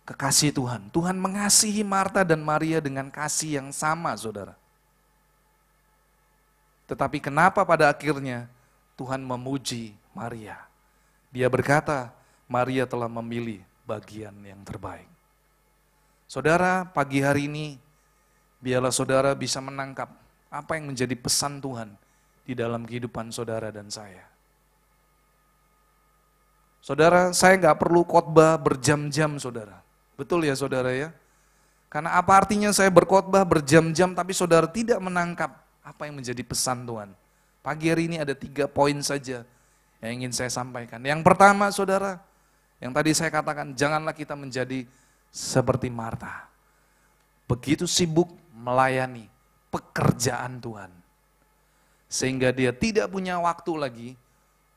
S5: kekasih Tuhan. Tuhan mengasihi Marta dan Maria dengan kasih yang sama, saudara. Tetapi kenapa pada akhirnya Tuhan memuji Maria? Dia berkata, Maria telah memilih bagian yang terbaik. Saudara, pagi hari ini, biarlah saudara bisa menangkap apa yang menjadi pesan Tuhan di dalam kehidupan saudara dan saya. Saudara, saya nggak perlu khotbah berjam-jam, saudara. Betul ya, saudara ya? Karena apa artinya saya berkhotbah berjam-jam, tapi saudara tidak menangkap apa yang menjadi pesan Tuhan. Pagi hari ini ada 3 poin saja yang ingin saya sampaikan. Yang pertama, saudara, yang tadi saya katakan, janganlah kita menjadi seperti Marta. Begitu sibuk melayani pekerjaan Tuhan. Sehingga dia tidak punya waktu lagi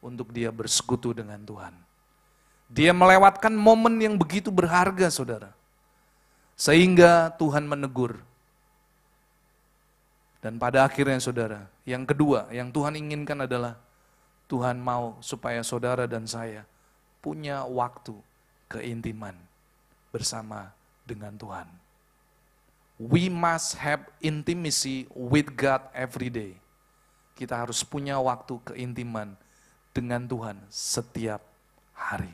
S5: untuk dia bersekutu dengan Tuhan. Dia melewatkan momen yang begitu berharga, saudara. Sehingga Tuhan menegur. Dan pada akhirnya, saudara, yang kedua, yang Tuhan inginkan adalah Tuhan mau supaya saudara dan saya punya waktu keintiman bersama dengan Tuhan. We must have intimacy with God every day. Kita harus punya waktu keintiman dengan Tuhan setiap hari.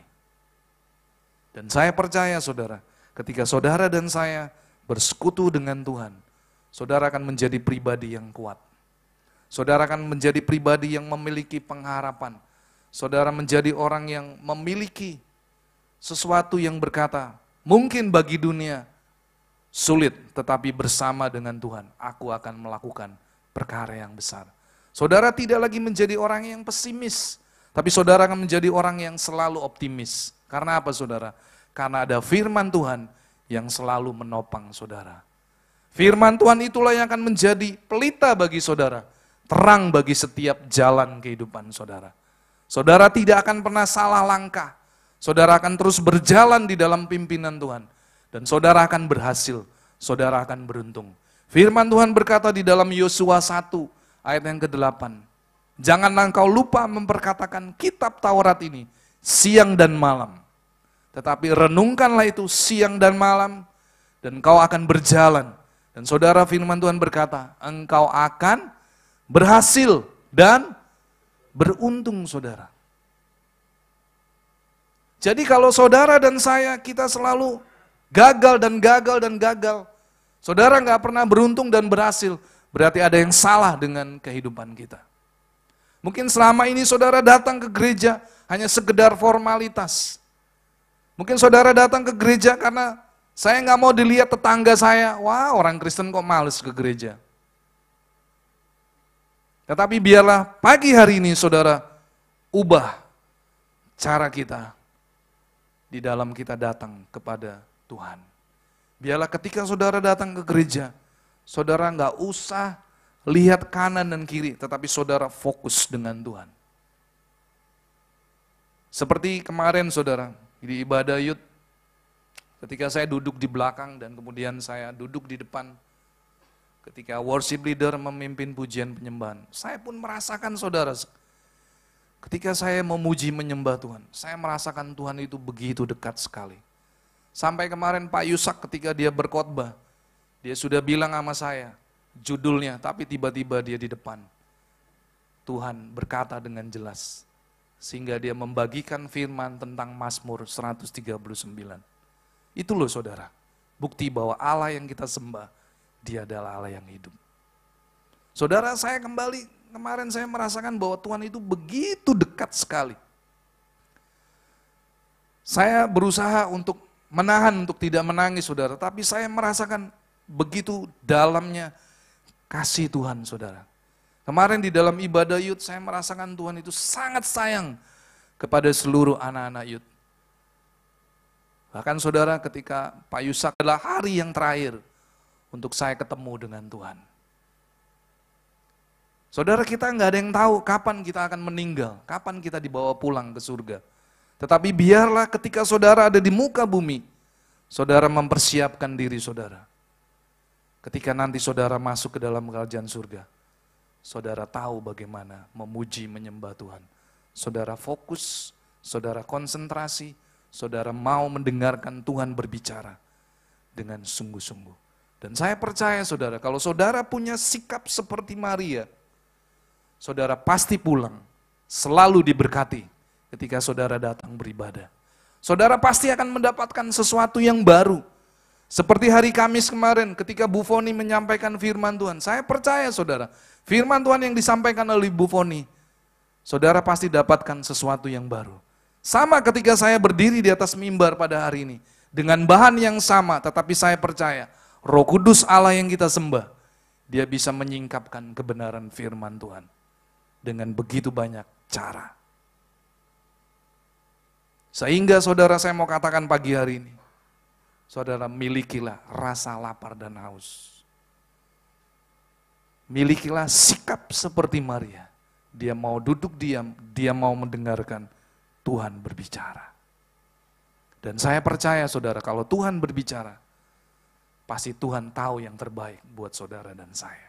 S5: Dan saya percaya saudara, ketika saudara dan saya bersekutu dengan Tuhan, saudara akan menjadi pribadi yang kuat. Saudara akan menjadi pribadi yang memiliki pengharapan. Saudara menjadi orang yang memiliki sesuatu yang berkata, mungkin bagi dunia sulit, tetapi bersama dengan Tuhan, aku akan melakukan perkara yang besar. Saudara tidak lagi menjadi orang yang pesimis, tapi saudara akan menjadi orang yang selalu optimis. Karena apa, saudara? Karena ada firman Tuhan yang selalu menopang saudara. Firman Tuhan itulah yang akan menjadi pelita bagi saudara, terang bagi setiap jalan kehidupan saudara. Saudara tidak akan pernah salah langkah. Saudara akan terus berjalan di dalam pimpinan Tuhan. Dan saudara akan berhasil, saudara akan beruntung. Firman Tuhan berkata di dalam Yosua 1 ayat yang ke-8. Janganlah engkau lupa memperkatakan kitab Taurat ini siang dan malam. Tetapi renungkanlah itu siang dan malam dan engkau akan berjalan. Dan saudara, firman Tuhan berkata, engkau akan berhasil dan beruntung, saudara. Jadi kalau saudara dan saya, kita selalu gagal dan gagal dan gagal. Saudara nggak pernah beruntung dan berhasil, berarti ada yang salah dengan kehidupan kita. Mungkin selama ini saudara datang ke gereja hanya sekedar formalitas. Mungkin saudara datang ke gereja karena saya nggak mau dilihat tetangga saya, wah orang Kristen kok males ke gereja. Tetapi biarlah pagi hari ini saudara ubah cara kita di dalam kita datang kepada Tuhan. Biarlah ketika saudara datang ke gereja, saudara nggak usah lihat kanan dan kiri, tetapi saudara fokus dengan Tuhan. Seperti kemarin saudara, di ibadah youth, ketika saya duduk di belakang dan kemudian saya duduk di depan, ketika worship leader memimpin pujian penyembahan, saya pun merasakan saudara, ketika saya memuji menyembah Tuhan, saya merasakan Tuhan itu begitu dekat sekali. Sampai kemarin Pak Yusak ketika dia berkhotbah, dia sudah bilang sama saya, judulnya, tapi tiba-tiba dia di depan. Tuhan berkata dengan jelas, sehingga dia membagikan firman tentang Mazmur 139. Itu loh saudara, bukti bahwa Allah yang kita sembah, dia adalah Allah yang hidup. Saudara, saya kemarin saya merasakan bahwa Tuhan itu begitu dekat sekali. Saya berusaha untuk menahan, untuk tidak menangis saudara, tapi saya merasakan begitu dalamnya kasih Tuhan saudara. Kemarin di dalam ibadah youth saya merasakan Tuhan itu sangat sayang kepada seluruh anak-anak youth. Bahkan saudara, ketika Pak Yusak adalah hari yang terakhir untuk saya ketemu dengan Tuhan. Saudara, kita nggak ada yang tahu kapan kita akan meninggal, kapan kita dibawa pulang ke surga. Tetapi biarlah ketika saudara ada di muka bumi, saudara mempersiapkan diri saudara. Ketika nanti saudara masuk ke dalam kerajaan surga, saudara tahu bagaimana memuji menyembah Tuhan. Saudara fokus, saudara konsentrasi, saudara mau mendengarkan Tuhan berbicara dengan sungguh-sungguh. Dan saya percaya saudara, kalau saudara punya sikap seperti Maria, saudara pasti pulang, selalu diberkati ketika saudara datang beribadah. Saudara pasti akan mendapatkan sesuatu yang baru. Seperti hari Kamis kemarin ketika Bu Foni menyampaikan firman Tuhan. Saya percaya saudara, firman Tuhan yang disampaikan oleh Bu Foni, saudara pasti dapatkan sesuatu yang baru. Sama ketika saya berdiri di atas mimbar pada hari ini, dengan bahan yang sama, tetapi saya percaya, Roh Kudus Allah yang kita sembah, dia bisa menyingkapkan kebenaran firman Tuhan dengan begitu banyak cara. Sehingga saudara, saya mau katakan pagi hari ini, saudara milikilah rasa lapar dan haus. Milikilah sikap seperti Maria. Dia mau duduk diam, dia mau mendengarkan Tuhan berbicara. Dan saya percaya saudara, kalau Tuhan berbicara, pasti Tuhan tahu yang terbaik buat saudara dan saya.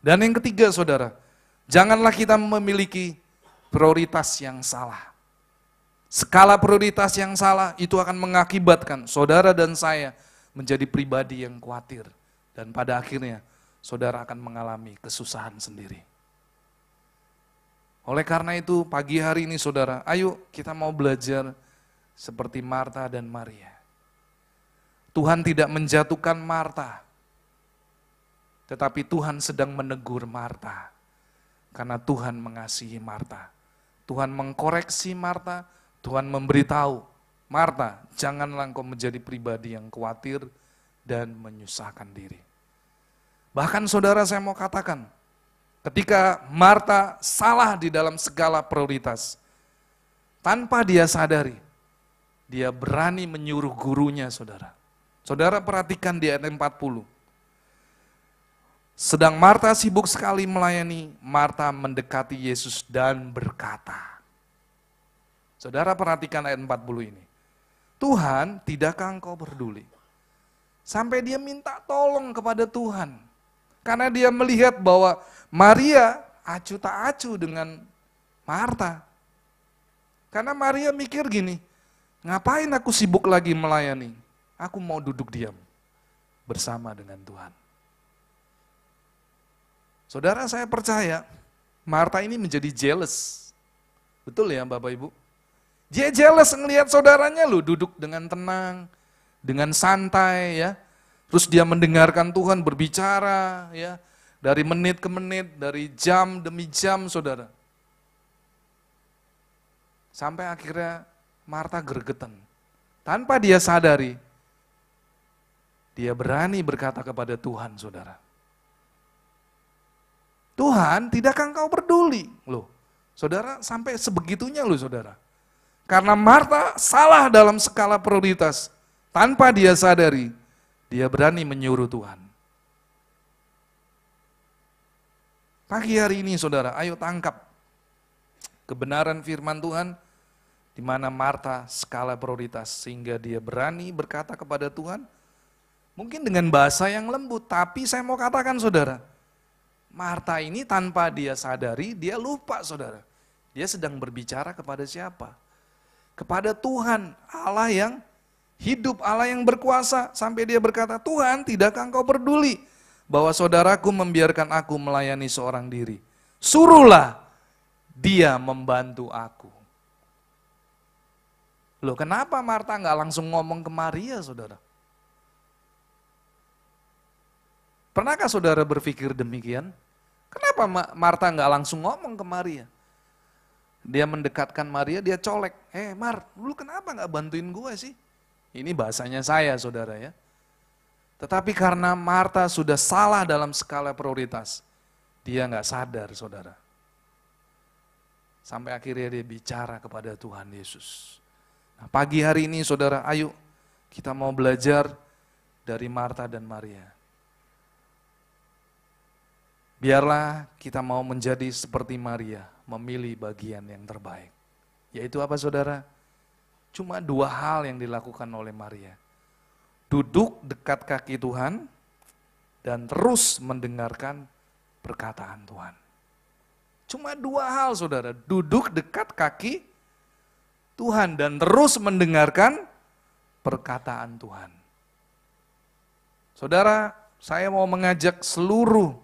S5: Dan yang ketiga saudara, janganlah kita memiliki prioritas yang salah. Skala prioritas yang salah itu akan mengakibatkan saudara dan saya menjadi pribadi yang khawatir. Dan pada akhirnya saudara akan mengalami kesusahan sendiri. Oleh karena itu pagi hari ini saudara, ayo kita mau belajar seperti Marta dan Maria. Tuhan tidak menjatuhkan Marta, tetapi Tuhan sedang menegur Marta. Karena Tuhan mengasihi Marta. Tuhan mengkoreksi Marta, Tuhan memberitahu, Marta, janganlah engkau menjadi pribadi yang khawatir dan menyusahkan diri. Bahkan saudara, saya mau katakan, ketika Marta salah di dalam segala prioritas, tanpa dia sadari, dia berani menyuruh gurunya saudara. Saudara perhatikan di ayat 40. Sedang Marta sibuk sekali melayani, Marta mendekati Yesus dan berkata. Saudara perhatikan ayat 40 ini. Tuhan, tidakkah engkau peduli? Sampai dia minta tolong kepada Tuhan. Karena dia melihat bahwa Maria acuh tak acuh dengan Marta. Karena Maria mikir gini, ngapain aku sibuk lagi melayani? Aku mau duduk diam bersama dengan Tuhan. Saudara, saya percaya Marta ini menjadi jealous. Betul ya Bapak Ibu? Dia jealous ngelihat saudaranya loh duduk dengan tenang, dengan santai ya. Terus dia mendengarkan Tuhan berbicara ya, dari menit ke menit, dari jam demi jam saudara. Sampai akhirnya Marta gregetan. Tanpa dia sadari, dia berani berkata kepada Tuhan saudara. Tuhan, tidakkah engkau peduli? Loh, saudara sampai sebegitunya loh saudara. Karena Marta salah dalam skala prioritas. Tanpa dia sadari, dia berani menyuruh Tuhan. Pagi hari ini saudara, ayo tangkap kebenaran firman Tuhan, di mana Marta skala prioritas, sehingga dia berani berkata kepada Tuhan, mungkin dengan bahasa yang lembut, tapi saya mau katakan saudara, Marta ini tanpa dia sadari, dia lupa saudara. Dia sedang berbicara kepada siapa? Kepada Tuhan, Allah yang hidup, Allah yang berkuasa. Sampai dia berkata, Tuhan, tidakkah engkau peduli bahwa saudaraku membiarkan aku melayani seorang diri? Suruhlah dia membantu aku. Loh, kenapa Marta nggak langsung ngomong ke Maria, saudara? Pernahkah saudara berpikir demikian? Kenapa Marta nggak langsung ngomong ke Maria? Dia mendekatkan Maria, dia colek. Mar, lu kenapa nggak bantuin gue sih? Ini bahasanya saya, saudara ya. Tetapi karena Marta sudah salah dalam skala prioritas, dia nggak sadar, saudara. Sampai akhirnya dia bicara kepada Tuhan Yesus. Nah, pagi hari ini, saudara, ayo kita mau belajar dari Marta dan Maria. Biarlah kita mau menjadi seperti Maria, memilih bagian yang terbaik. Yaitu apa saudara? Cuma 2 hal yang dilakukan oleh Maria. Duduk dekat kaki Tuhan dan terus mendengarkan perkataan Tuhan. Cuma 2 hal saudara, duduk dekat kaki Tuhan dan terus mendengarkan perkataan Tuhan. Saudara, saya mau mengajak seluruh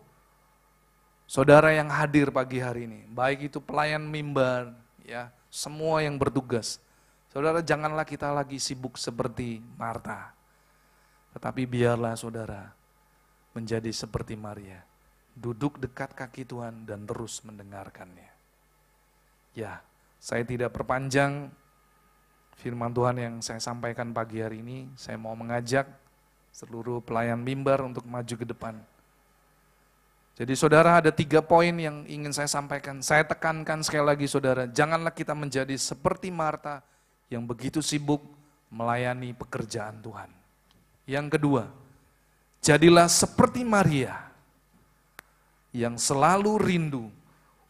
S5: saudara yang hadir pagi hari ini, baik itu pelayan mimbar, ya, semua yang bertugas. Saudara, janganlah kita lagi sibuk seperti Marta. Tetapi biarlah saudara menjadi seperti Maria. Duduk dekat kaki Tuhan dan terus mendengarkannya. Ya, saya tidak perpanjang firman Tuhan yang saya sampaikan pagi hari ini. Saya mau mengajak seluruh pelayan mimbar untuk maju ke depan. Jadi saudara, ada 3 poin yang ingin saya sampaikan. Saya tekankan sekali lagi saudara, janganlah kita menjadi seperti Marta yang begitu sibuk melayani pekerjaan Tuhan. Yang kedua, jadilah seperti Maria yang selalu rindu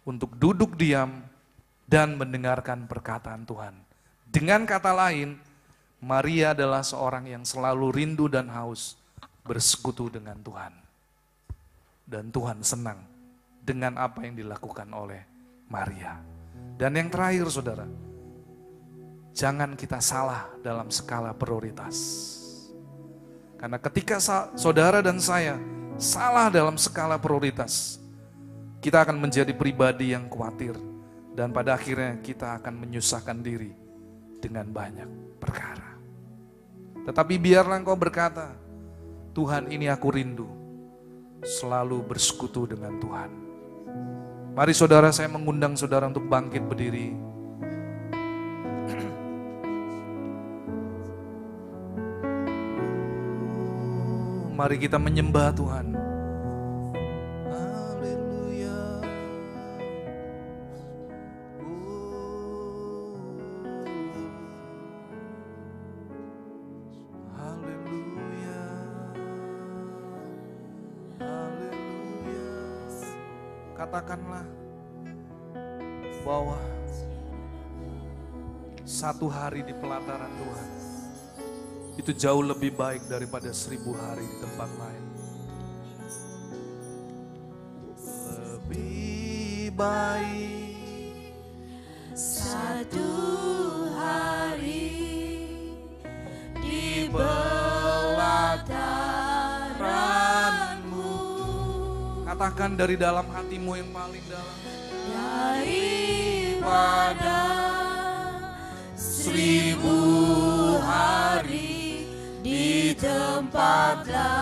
S5: untuk duduk diam dan mendengarkan perkataan Tuhan. Dengan kata lain, Maria adalah seorang yang selalu rindu dan haus bersekutu dengan Tuhan. Dan Tuhan senang dengan apa yang dilakukan oleh Maria. Dan yang terakhir saudara, jangan kita salah dalam skala prioritas. Karena ketika saudara dan saya salah dalam skala prioritas, kita akan menjadi pribadi yang khawatir. Dan pada akhirnya kita akan menyusahkan diri dengan banyak perkara. Tetapi biarlah engkau berkata, Tuhan, ini aku rindu selalu bersekutu dengan Tuhan. Mari saudara, saya mengundang saudara untuk bangkit berdiri. Mari kita menyembah Tuhan. Haleluya. Haleluya. Haleluya. Katakanlah bahwa 1 hari di pelataran Tuhan itu jauh lebih baik daripada 1000 hari di tempat lain. Lebih baik
S1: 1 hari di pelataran-Mu.
S5: Katakan dari dalam hatimu yang paling dalam.
S1: Daripada 1000 hari di tempat lain.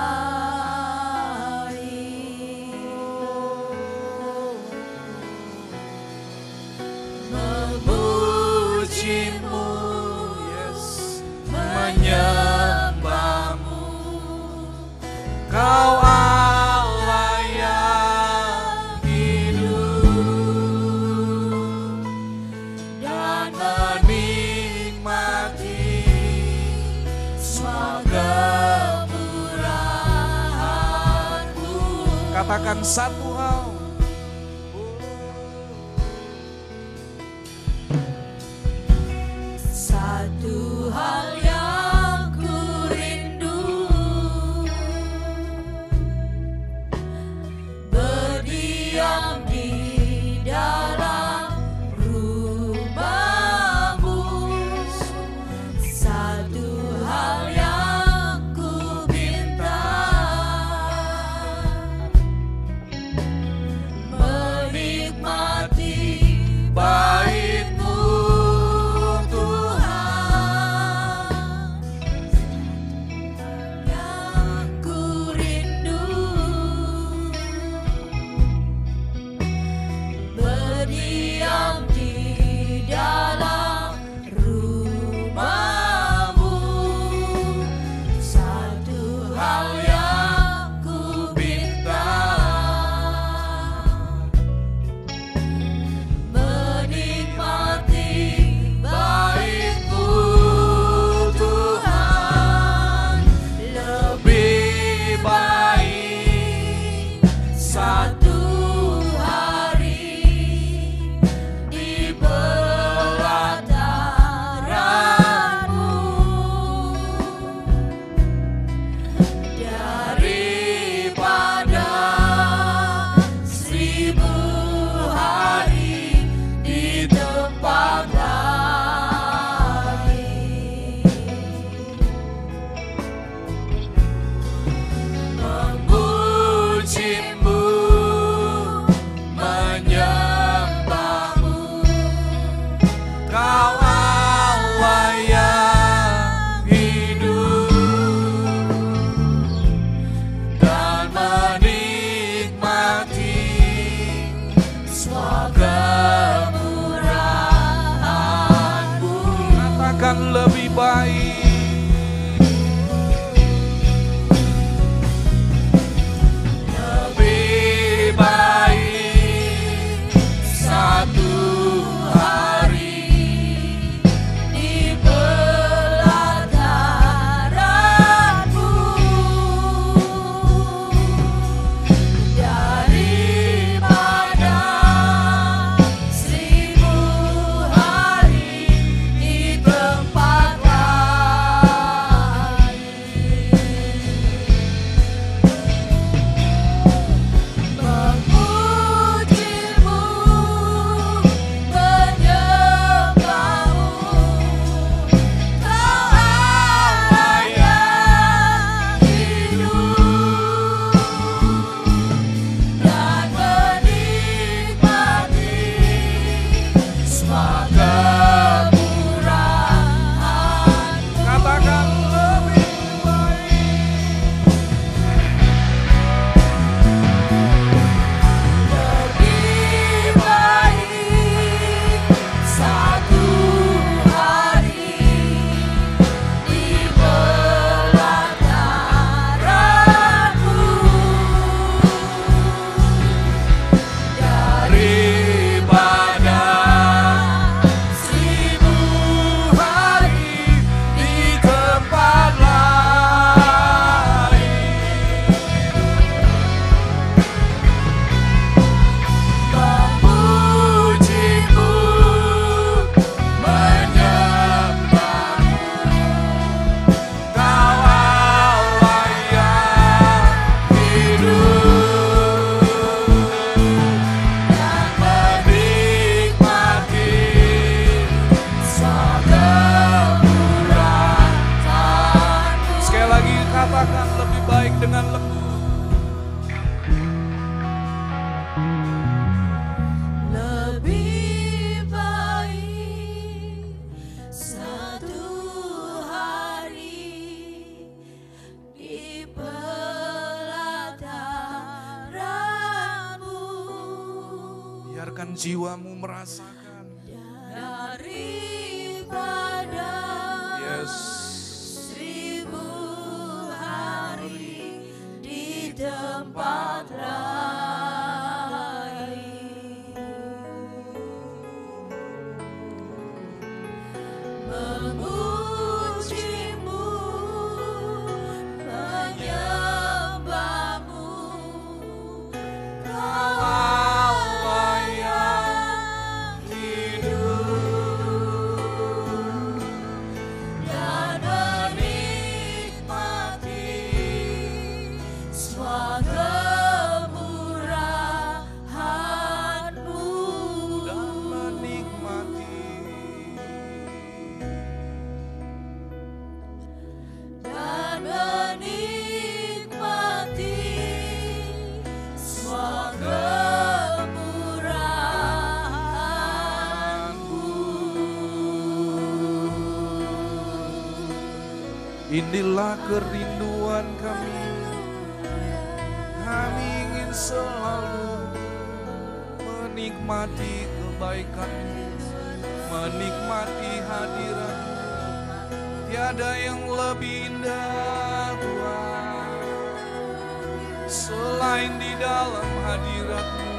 S1: Memuji-Mu,
S5: Yes.
S1: menyembah-Mu,
S5: Kau Allah yang hidup
S1: dan menikmati semua kemurahan-Mu.
S5: Katakan satu hal.
S1: Satu hal yang ku rindu, berdiam di dalam rumah-Mu. Satu hal yang ku minta, menikmati bait-Mu Tuhan. Yang ku rindu, berdiam di dalam rumah-Mu. Satu hal yang ku minta, menikmati bait-Mu Tuhan. Lebih baik 1 hari di pelataran-Mu daripada 1000 hari di tempat lain. Memuji-Mu, menyembah-Mu, Kau Allah yang hidup dan menikmati semua kemurahan-Mu.
S5: Katakan lebih baik.
S1: Lebih baik 1 hari di pelataran-Mu daripada 1000 hari di tempat lain.
S5: merasakan lebih baik dengan lembut.
S1: Lebih baik satu hari di pelataran-Mu.
S5: Biarkan jiwamu merasakan
S1: Daripada
S5: yes,
S1: 1000 hari di tempat lain. Memuji-Mu, menyembah-Mu, Kau Allah yang hidup, dan menikmati semua kemurahan-Mu,
S5: dan menikmati
S1: dan menikmati semua kemurahan-Mu.
S5: inilah kerinduan kami. Kami ingin selalu menikmati kebaikan-Mu, menikmati hadirat-Mu. Tiada yang lebih indah Tuhan selain di dalam hadirat-Mu.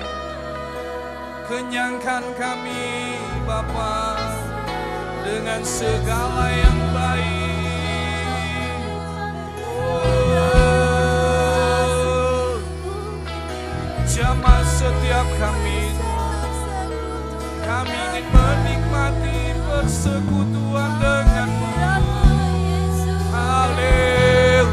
S5: Kenyangkan kami Bapa dengan segala yang baik. Oh, jamah setiap kami ingin menikmati persekutuan dengan-Mu. Haleluya.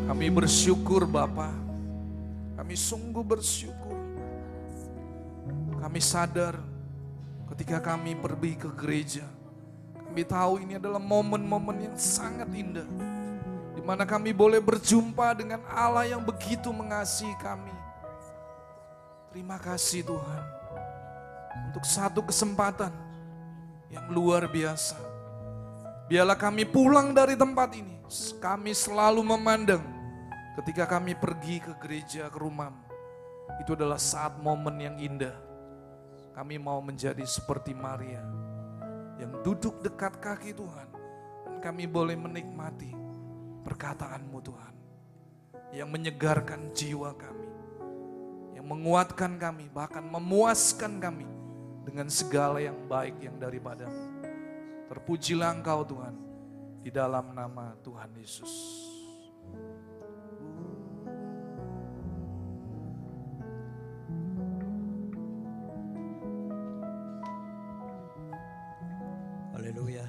S5: Kami bersyukur Bapa, kami sungguh bersyukur. Kami sadar ketika kami pergi ke gereja, kami tahu ini adalah momen-momen yang sangat indah, di mana kami boleh berjumpa dengan Allah yang begitu mengasihi kami. Terima kasih Tuhan untuk satu kesempatan yang luar biasa. Biarlah kami pulang dari tempat ini, kami selalu memandang ketika kami pergi ke gereja, ke rumah-Mu, itu adalah saat momen yang indah. Kami mau menjadi seperti Maria yang duduk dekat kaki Tuhan, dan kami boleh menikmati perkataan-Mu Tuhan, yang menyegarkan jiwa kami, yang menguatkan kami, bahkan memuaskan kami dengan segala yang baik yang daripada-Mu. Terpujilah Engkau Tuhan, di dalam nama Tuhan Yesus.
S6: Haleluya.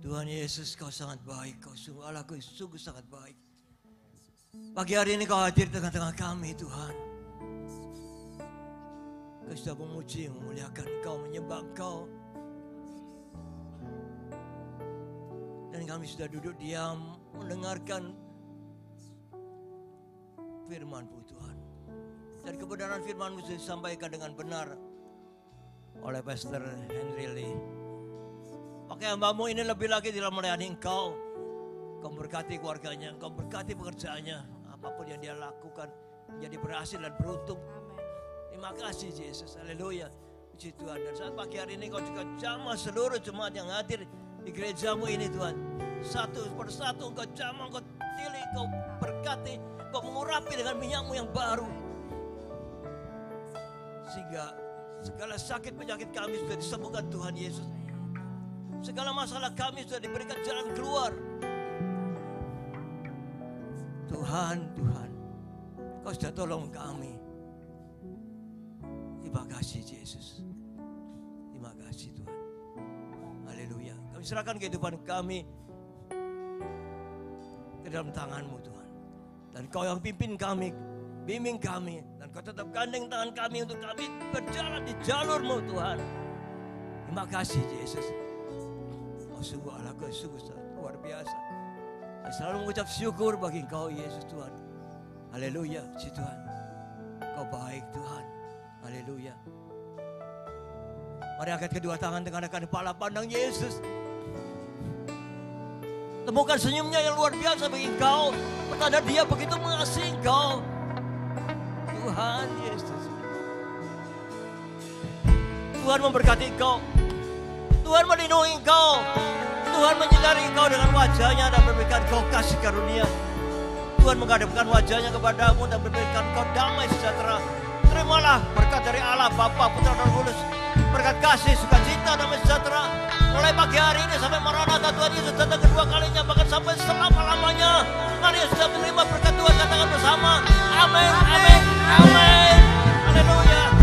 S6: Tuhan Yesus, Kau sangat baik, Kau sungguh Allah, Kau sungguh sangat baik. Pagi hari ini Kau hadir tengah-tengah kami Tuhan. Kau sudah memuji, memuliakan Kau, menyembah Kau. Dan kami sudah duduk diam mendengarkan firman-Mu Tuhan. Dan kebenaran firman-Mu sudah disampaikan dengan benar oleh Pastor Henry Lee. Pakai hambamu ini lebih lagi dalam melayani Engkau. Engkau berkati keluarganya, Engkau berkati pekerjaannya. Apapun yang dia lakukan menjadi berhasil dan beruntung. Terima kasih Yesus, haleluya. Puji Tuhan. Dan saat pagi hari ini Kau juga jamah seluruh jemaat yang hadir di gerejamu ini Tuhan. Satu persatu Engkau jamah, Engkau pilih, Engkau berkati, Engkau mengurapi dengan minyakmu yang baru. Sehingga segala sakit penyakit kami sudah disembuhkan Tuhan Yesus. Segala masalah kami sudah diberikan jalan keluar. Tuhan, Tuhan, Kau sudah tolong kami. Terima kasih Yesus. Terima kasih Tuhan. Haleluya. Kami serahkan kehidupan kami ke dalam tangan-Mu Tuhan. Dan Kau yang pimpin kami, bimbing kami. Dan Kau tetap gandeng tangan kami untuk kami berjalan di jalur-Mu Tuhan. Terima kasih Yesus. Oh sungguh Allah Kau sungguh luar biasa. Saya selalu mengucap syukur bagi Engkau Yesus Tuhan. Haleluya, puji Tuhan. Kau baik Tuhan. Haleluya. Mari angkat kedua tangan tengadahkan kepala, pandang Yesus. Temukan senyumnya yang luar biasa bagi Engkau. Pertanda Dia begitu mengasihi Engkau. Tuhan Yesus. Tuhan memberkati Engkau. Tuhan melindungi Engkau. Tuhan menyinari Engkau dengan wajah-Nya dan memberikan Engkau kasih karunia. Tuhan menghadapkan wajah-Nya kepadamu dan memberikan Engkau damai sejahtera. Terimalah berkat dari Allah, Bapa, Putra dan Roh Kudus. Berkat kasih, sukacita, damai sejahtera. Mulai pagi hari ini sampai Maranatha Tuhan Yesus datang kedua kalinya, bahkan sampai selama-lamanya. Mari yang sudah menerima berkat Tuhan katakan bersama. Amin, amin, amin. Haleluya.